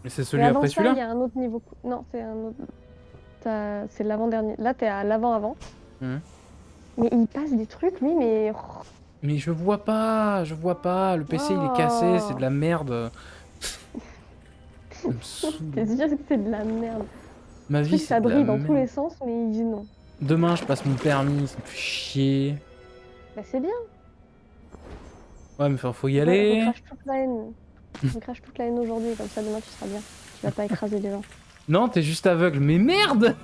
Mais c'est Et celui avant après ça, celui-là? il y a un autre niveau. Non, c'est un autre. C'est l'avant-dernier. Là, t'es à l'avant-avant. Mhm. Mais il passe des trucs, lui, mais. Mais je vois pas, le PC il est cassé, c'est de la merde. Ça me saoule. T'es sûr que c'est de la merde. Ma Le vie truc, c'est ça de la brille dans tous merde. les sens, mais il dit non. Demain je passe mon permis, ça me fait chier. Bah, c'est bien. Ouais mais faut y aller. On crache toute la haine. On crache toute la haine aujourd'hui, comme ça demain tu seras bien. Tu vas pas écraser des gens. Non, t'es juste aveugle, mais merde.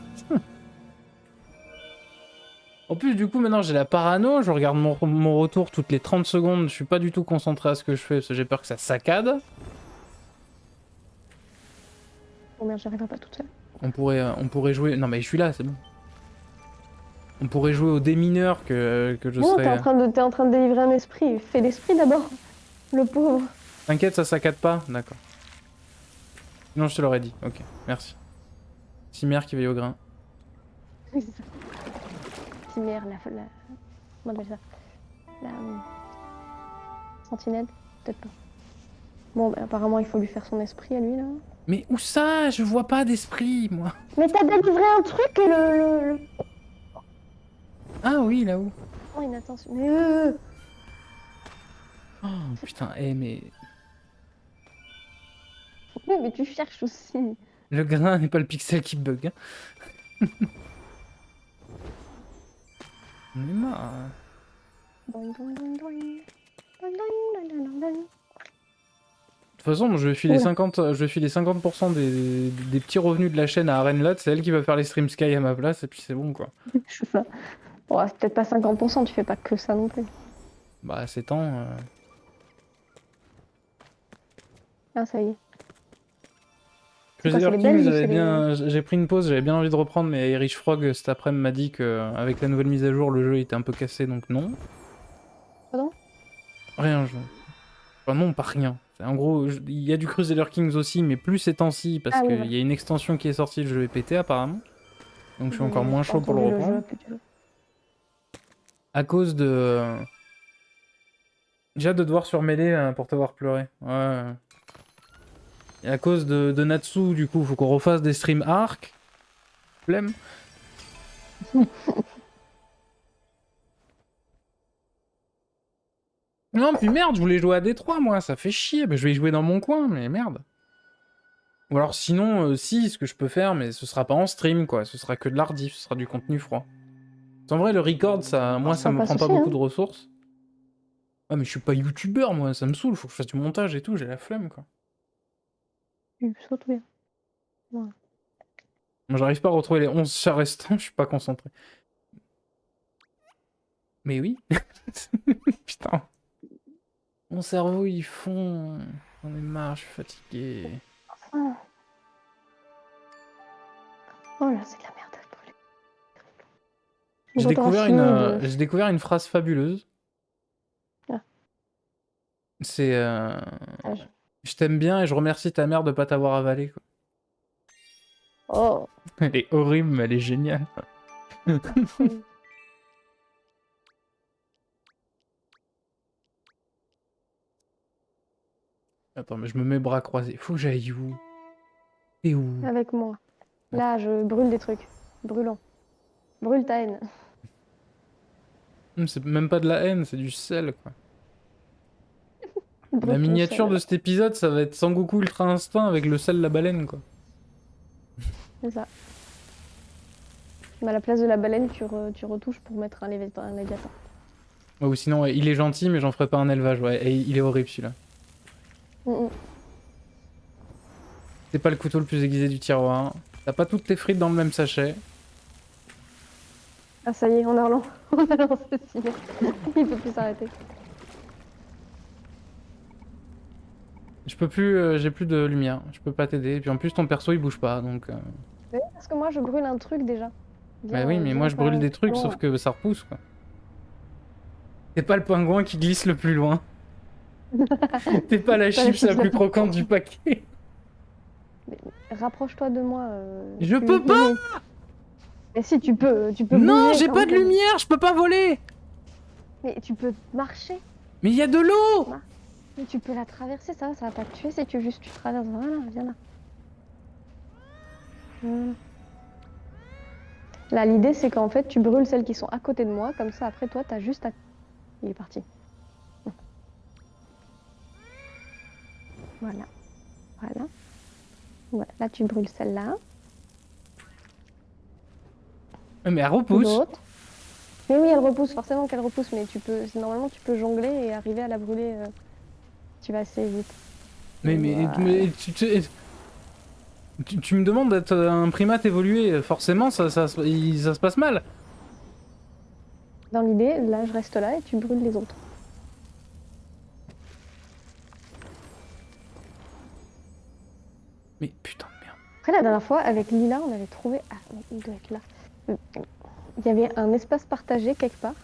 En plus, du coup, maintenant j'ai la parano, je regarde mon retour toutes les 30 secondes, je suis pas du tout concentré à ce que je fais parce que j'ai peur que ça saccade. Oh merde, j'arrive pas toute seule. On pourrait jouer... Non mais je suis là, c'est bon. On pourrait jouer au démineur que je Non, serais... t'es en train de délivrer un esprit. Fais l'esprit d'abord. Le pauvre. T'inquiète, ça saccade pas? D'accord. Non, je te l'aurais dit, ok, merci. Cimère qui veille au grain. Chimère, comment on appelle ça? La sentinelle? Peut-être pas. Bon, bah, apparemment, il faut lui faire son esprit à lui, là. Mais où ça? Je vois pas d'esprit, moi. Mais t'as délivré un truc et le... Ah oui, là-haut. Oh, inattention. Mais Oh putain, mais... mais tu cherches aussi. Le grain n'est pas le pixel qui bug. Hein. On est marre. Hein. Doing, doing, doing, doing. Doing, doing, doing, doing, doing. De toute façon, moi, je vais filer Oula. 50% des petits revenus de la chaîne à Arenlot, c'est elle qui va faire les streams Sky à ma place, et puis c'est bon, quoi. Je sais pas. Bon, c'est peut-être pas 50%, tu fais pas que ça non plus. Bah, c'est temps. Ah, ça y est. C'est quoi, Crusader c'est les Kings, Belges ou c'est les... j'ai pris une pause, j'avais bien envie de reprendre, mais Irish Frog cet après-midi m'a dit qu'avec la nouvelle mise à jour, le jeu était un peu cassé, donc non. Pardon? Rien, enfin non, pas rien. En gros, il y a du Crusader Kings aussi, mais plus ces temps-ci, parce Ah oui, qu'il voilà. y a une extension qui est sortie, le jeu est pété apparemment. Donc je suis encore J'ai moins pas chaud pour le entendu le jeu, reprendre. plus du tout. À cause de... J'ai hâte de te voir sur Melee pour te voir pleurer. Ouais. Et à cause de Natsu, du coup, faut qu'on refasse des streams Arc. Flemme. Non, puis merde, je voulais jouer à Détroit, moi, ça fait chier. Mais je vais y jouer dans mon coin, mais merde. Ou alors sinon, si, ce que je peux faire, mais ce sera pas en stream, quoi. Ce sera que de l'ardiff, ce sera du contenu froid. En vrai, le record, ça, moi, ça Ça me passe prend pas aussi, beaucoup hein. de ressources. Ah, mais je suis pas youtubeur, moi, ça me saoule, faut que je fasse du montage et tout, j'ai la flemme, quoi. Surtout bien. Voilà. Moi, j'arrive pas à retrouver les 11 chats restants, je suis pas concentré. Mais oui. Putain. Mon cerveau, il fond. J'en ai marre, je suis fatigué. Ah. Oh là, c'est de la merde à brûler. J'ai découvert une phrase fabuleuse. Ah. C'est Ah, je t'aime bien et je remercie ta mère de pas t'avoir avalé, quoi. Oh. Elle est horrible, mais elle est géniale. Attends, mais je me mets bras croisés. Faut que j'aille où? Et où? Avec moi. Là, je brûle des trucs. Brûlant. Brûle ta haine. C'est même pas de la haine, c'est du sel, quoi. La Brûle ton miniature sel. de cet épisode, ça va être Sangoku Ultra Instinct avec le sel la baleine, quoi. C'est ça. Mais à la place de la baleine, tu retouches pour mettre un léviathan. Ouais, ou sinon, ouais, il est gentil, mais j'en ferai pas un élevage, ouais. Et il est horrible, celui-là. Mm. C'est pas le couteau le plus aiguisé du tiroir. T'as pas toutes tes frites dans le même sachet. Ah, ça y est, on a relancé. On a lancé Simon. Il peut plus s'arrêter. Je peux plus, j'ai plus de lumière. Je peux pas t'aider. Et puis en plus, ton perso, il bouge pas, donc... Oui, parce que moi, je brûle un truc déjà. Bah oui, mais moi, je brûle des trucs, sauf que ça repousse, quoi. T'es pas le pingouin qui glisse le plus loin. T'es pas la chips la plus croquante du paquet. Rapproche-toi de moi. Je peux pas. Mais si, tu peux Non, bouger j'ai quand pas de même. lumière, je peux pas voler. Mais tu peux marcher. Mais il y a de l'eau. Mais tu peux la traverser, ça va pas te tuer si tu traverses. Voilà, viens là. Voilà. Là, l'idée, c'est qu'en fait, tu brûles celles qui sont à côté de moi, comme ça, après, toi, t'as juste à... Il est parti. Voilà. Voilà. Voilà. Là, tu brûles celle-là. Mais elle repousse. L'autre. Mais oui, elle repousse, forcément qu'elle repousse, mais normalement, tu peux jongler et arriver à la brûler. Tu vas assez vite. Mais tu me demandes d'être un primate évolué, forcément, ça se passe mal. Dans l'idée, là, je reste là et tu brûles les autres. Mais putain de merde. Après, la dernière fois, avec Lila, on avait trouvé... Ah, il doit être là. Il y avait un espace partagé quelque part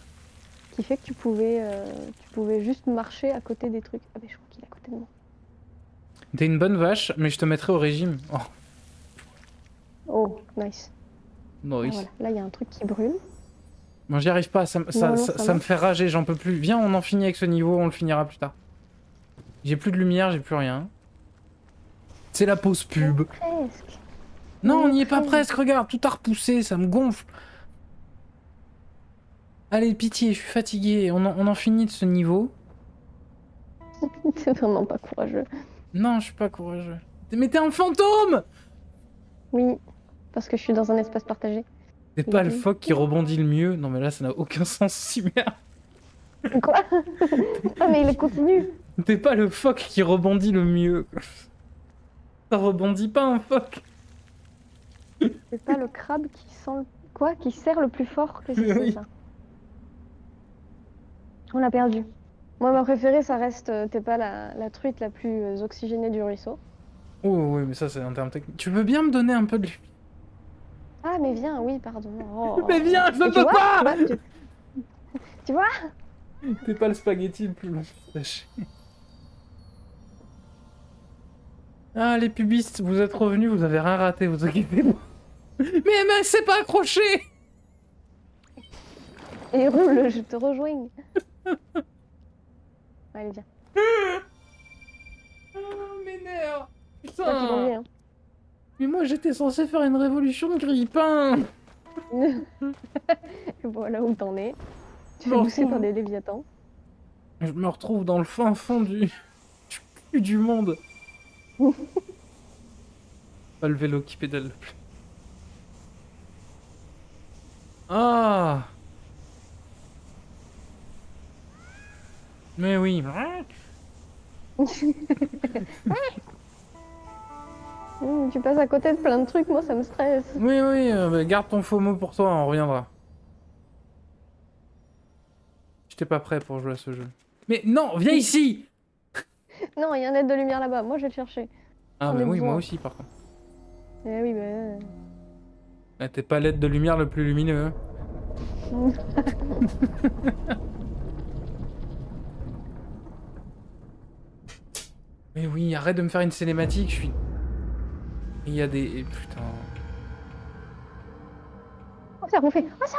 qui fait que tu pouvais juste marcher à côté des trucs. Ah mais je crois qu'il est à côté de moi. T'es une bonne vache, mais je te mettrai au régime. Oh, Oh, nice. Ah, Nice. voilà. Là, il y a un truc qui brûle. Moi j'y arrive pas, ça me fait rager, j'en peux plus. Viens, on en finit avec ce niveau, on le finira plus tard. J'ai plus de lumière, j'ai plus rien. C'est la pause pub. Presque. Non, on n'y est pas presque, regarde, tout a repoussé, ça me gonfle. Allez, pitié, je suis fatigué, on en finit de ce niveau. T'es vraiment pas courageux. Non, je suis pas courageux. Mais t'es un fantôme! Oui, parce que je suis dans un espace partagé. T'es pas le phoque qui rebondit le mieux? Non mais là ça n'a aucun sens, si merde. Quoi? Ah mais il continue. T'es pas le phoque qui rebondit le mieux. Ça rebondit pas un phoque. C'est pas le crabe qui sent... Quoi? Qui serre le plus fort que Oui. ça. On l'a perdu. Moi, ma préférée, ça reste t'es pas la truite la plus oxygénée du ruisseau. Oh oui, mais ça c'est un terme technique. Tu veux bien me donner un peu de... Ah, mais viens, oui, pardon. Mais viens, je Et ne peux pas. tu vois? T'es pas le spaghetti le plus long. Sachez. Ah, les pubistes, vous êtes revenus, vous avez rien raté, vous inquiétez pas. Mais c'est pas accroché. Et roule, je te rejoins. Allez, viens. Ah, m'énerve. C'est toi qui Putain. conduis, hein. Mais moi j'étais censé faire une révolution de grille-pain. Voilà où t'en es. Tu Me fais pousser retrouve- par des léviathans. Je me retrouve dans le fin fond du cul du monde. Pas le vélo qui pédale le plus. Ah. Mais oui. Tu passes à côté de plein de trucs, moi ça me stresse. Oui, oui, bah, garde ton faux mot pour toi, on reviendra. J'étais pas prêt pour jouer à ce jeu. Mais non, viens ici. Non, il y a un aide de lumière là-bas, moi je vais le chercher. Ah J'en bah ai oui, moi besoin. aussi par contre. Eh oui, mais. Ah, t'es pas l'aide de lumière le plus lumineux. Hein. Mais oui, arrête de me faire une cinématique, je suis... Il y a des... Putain... Oh, ça refait. Oh, ça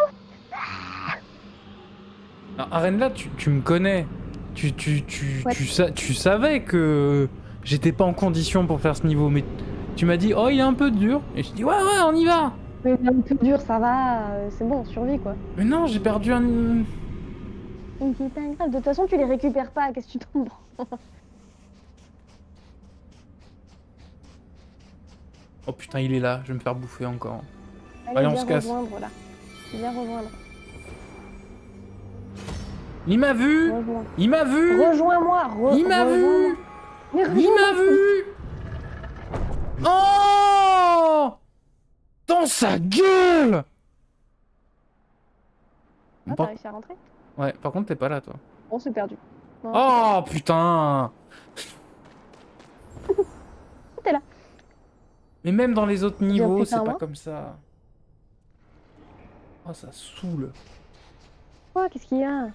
Alors, Arenla, tu me connais. Ouais. Tu savais que j'étais pas en condition pour faire ce niveau, mais tu m'as dit, oh, il est un peu dur. Et je dis, ouais, ouais, on y va. Mais un peu dur, ça va. C'est bon, survie quoi. Mais non, j'ai perdu un... C'est pas grave, de toute façon tu les récupères pas, qu'est-ce que tu tombes? Oh putain, il est là, je vais me faire bouffer encore. Allez, on viens se casse. rejoindre là. Viens rejoindre. Il m'a vu. Rejoins. Il m'a vu. Rejoins-moi. Il m'a vu. Mais Il rejoins-moi. m'a vu. Oh, dans sa gueule. Ah, t'as réussi à rentrer? Ouais, par contre, t'es pas là, toi. On s'est perdu. Non, Oh, putain. t'es là. Mais même dans les autres J'ai niveaux, appris ça c'est à pas moi. comme ça. Oh, ça saoule. Quoi? Qu'est-ce qu'il y a?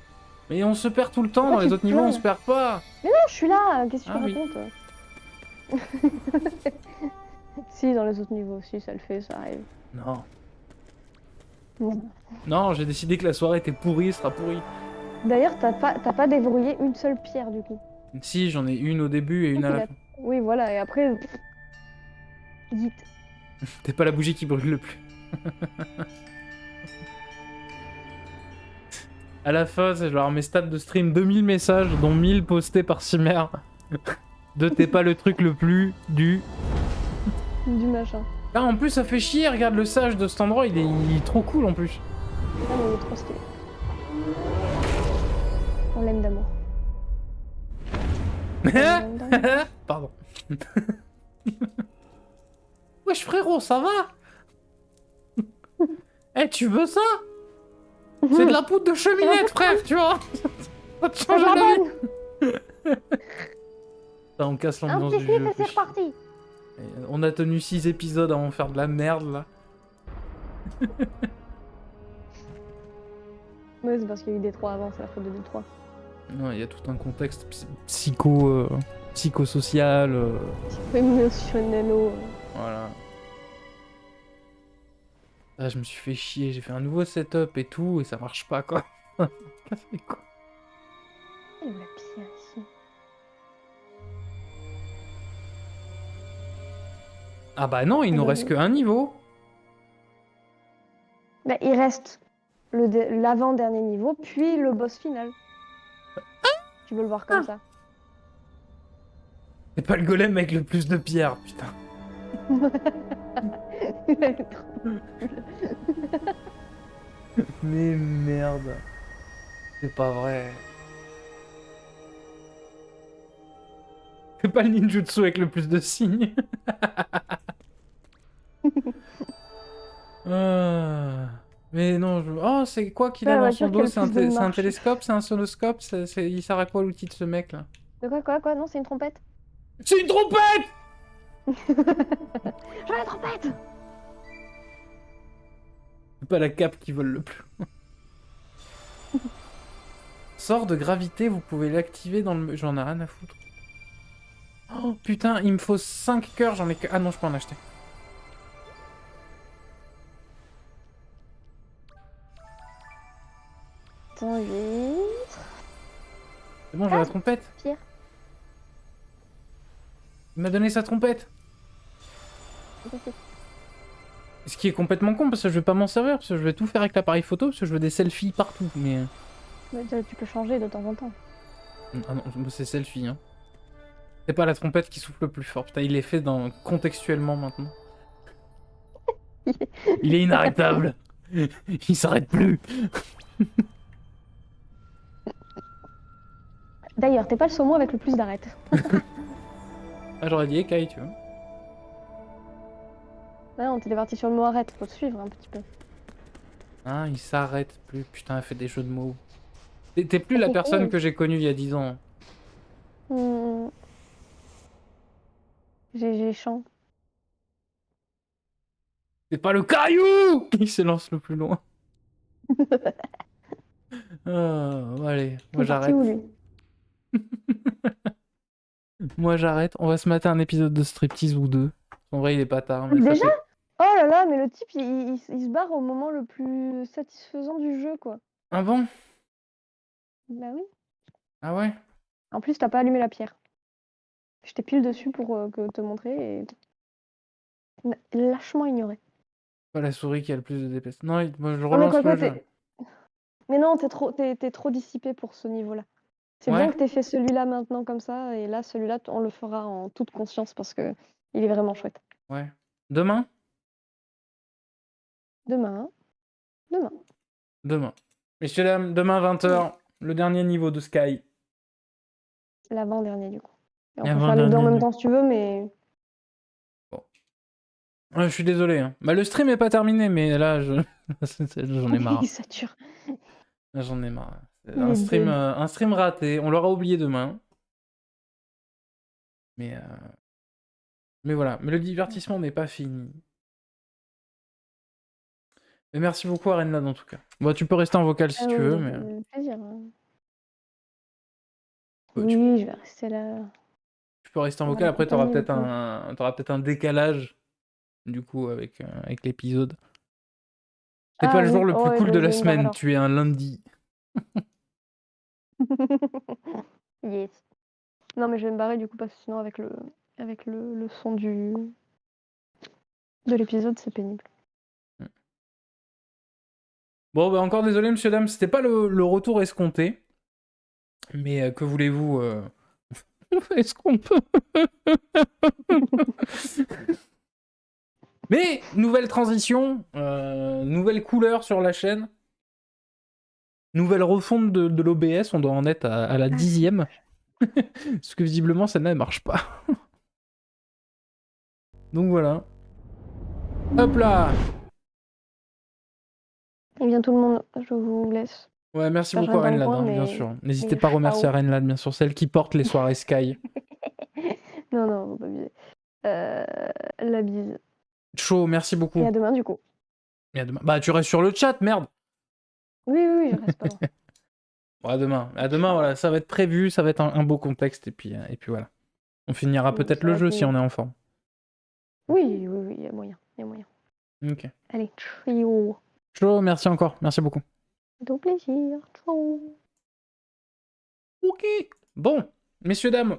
Mais on se perd tout le temps, Pourquoi dans tu les te autres niveaux, on plains? se perd pas. Mais non, je suis là. Qu'est-ce que tu Ah oui. racontes? Si, dans les autres niveaux, si, ça le fait, ça arrive. Non. Bon. Non, j'ai décidé que la soirée était pourrie, sera pourrie. D'ailleurs, t'as pas déverrouillé une seule pierre du coup. Si, j'en ai une au début et une à la fin. Oui, voilà, et après. Vite. T'es pas la bougie qui brûle le plus. À la fin, c'est genre mes stats de stream, 2000 messages, dont 1000 postés par Cimer. De t'es pas le truc le plus du... Du machin. Ah, en plus, ça fait chier, regarde le sage de cet endroit, il est trop cool en plus. Ah, mais il est trop stylé. On l'aime d'amour. On l'aime d'amour. Pardon. Wesh frérot, ça va? Eh, tu veux ça? C'est de la poudre de cheminette, frère, tu vois? Ça te change la la vie. bonne. Ça, on casse Un l'ambiance petit du jeu. slip et fait c'est chier. reparti. On a tenu 6 épisodes avant de faire de la merde, là. Ouais, c'est parce qu'il y a eu des 3 avant, c'est la faute de D3. Non, il y a tout un contexte psychosocial. Émotionnello. Voilà. Ah, je me suis fait chier, j'ai fait un nouveau setup et tout, et ça marche pas, quoi. Café, quoi. Elle est où la pierre ici? Ah bah non, il nous reste que un niveau. Bah, il reste l'avant-dernier niveau, puis le boss final. Tu veux le voir comme ça? C'est pas le golem avec le plus de pierres, putain. Mais merde. C'est pas vrai. C'est pas le ninjutsu avec le plus de signes. Ah. Mais Mais non, oh, c'est quoi qu'il Ouais, a la dans son voiture qui a dos? le C'est un, plus de c'est un marche. télescope? C'est un sonoscope? Il sert à quoi l'outil de ce mec là? De quoi? Non, c'est une trompette. C'est une trompette! Je veux la trompette! C'est pas la cape qui vole le plus. Sort de gravité, vous pouvez l'activer dans le... J'en ai rien à foutre. Oh putain, il me faut 5 cœurs, j'en ai que... Ah non, je peux en acheter. Attends, 8. C'est bon, j'ai la trompette. Pierre. Il m'a donné sa trompette. Ce qui est complètement con, parce que je vais pas m'en servir, parce que je vais tout faire avec l'appareil photo, parce que je veux des selfies partout, mais... Mais tu peux changer de temps en temps. Ah non, c'est selfie, hein. C'est pas la trompette qui souffle le plus fort. Putain, il est fait contextuellement maintenant. Il est inarrêtable. Il s'arrête plus. D'ailleurs, t'es pas le saumon avec le plus d'arêtes. Ah, j'aurais dit écaille, tu vois. Ouais, on t'est parti sur le mot arrête, faut te suivre un petit peu. Ah, il s'arrête plus. Putain, elle fait des jeux de mots. T'es plus la personne que j'ai connue il y a 10 ans. GG chant. C'est pas le caillou qui se lance le plus loin. Ah, allez, moi j'arrête. Où, lui? Moi j'arrête. On va se mater un épisode de striptease ou deux. En vrai, il est pas tard. Mais Déjà? Oh là là, mais le type, il se barre au moment le plus satisfaisant du jeu, quoi. Ah bon? Bah oui. Ah ouais? En plus, t'as pas allumé la pierre. J'étais pile dessus pour te montrer et... Lâchement ignoré. Pas la souris qui a le plus de DPS. Non, moi je Non, mais relance le jeu. Mais non, t'es trop dissipé pour ce niveau-là. C'est Ouais. bien que t'aies fait celui-là maintenant comme ça, et là, celui-là, on le fera en toute conscience parce que il est vraiment chouette. Ouais. Demain? Demain, hein. Demain. Demain. Messieurs, dames, demain 20h, le dernier niveau de Sky. L'avant-dernier, du coup. Et on peut faire les deux en même temps si tu veux, mais... Bon. Ouais, je suis désolé. Hein. Bah, le stream est pas terminé, mais là, j'en ai marre. Il sature. Là, j'en ai marre. Il est Un stream raté. On l'aura oublié demain. Mais voilà. Mais le divertissement n'est pas fini. Mais merci beaucoup, Arenlad, en tout cas. Bon, tu peux rester en vocal si tu veux, mais... plaisir. Hein. Ouais, Oui, je vais rester là. Tu peux rester en vocal. Après, t'auras peut-être un décalage, du coup, avec l'épisode. C'est pas le jour le plus cool de la semaine. Tu es un lundi. Yes. Non, mais je vais me barrer, du coup, parce que sinon, avec le son de l'épisode, c'est pénible. Bon, bah encore désolé, monsieur, dame, c'était pas le retour escompté. Mais que voulez-vous Est-ce qu'on peut Mais, nouvelle transition, nouvelle couleur sur la chaîne, nouvelle refonte de l'OBS, on doit en être à la 10e. Parce que visiblement, celle-là, elle marche pas. Donc voilà. Hop là. Eh bien, tout le monde, je vous laisse. Ouais, merci beaucoup, Arenlad, hein, bien sûr. N'hésitez pas à remercier Arenlad, bien sûr, celle qui porte les soirées Sky. Non, faut pas abuser. La bise. Chaud, merci beaucoup. Et à demain, du coup. Et à demain. Bah, tu restes sur le chat, merde. Oui, je reste pas loin. Bon, à demain. À demain, voilà, ça va être prévu, ça va être un beau contexte, et puis voilà. On finira peut-être le jeu si on est en forme. Oui, il y a moyen. Ok. Allez, trio. Chaud, merci encore, merci beaucoup. Au plaisir, ciao. Ok. Bon, messieurs, dames,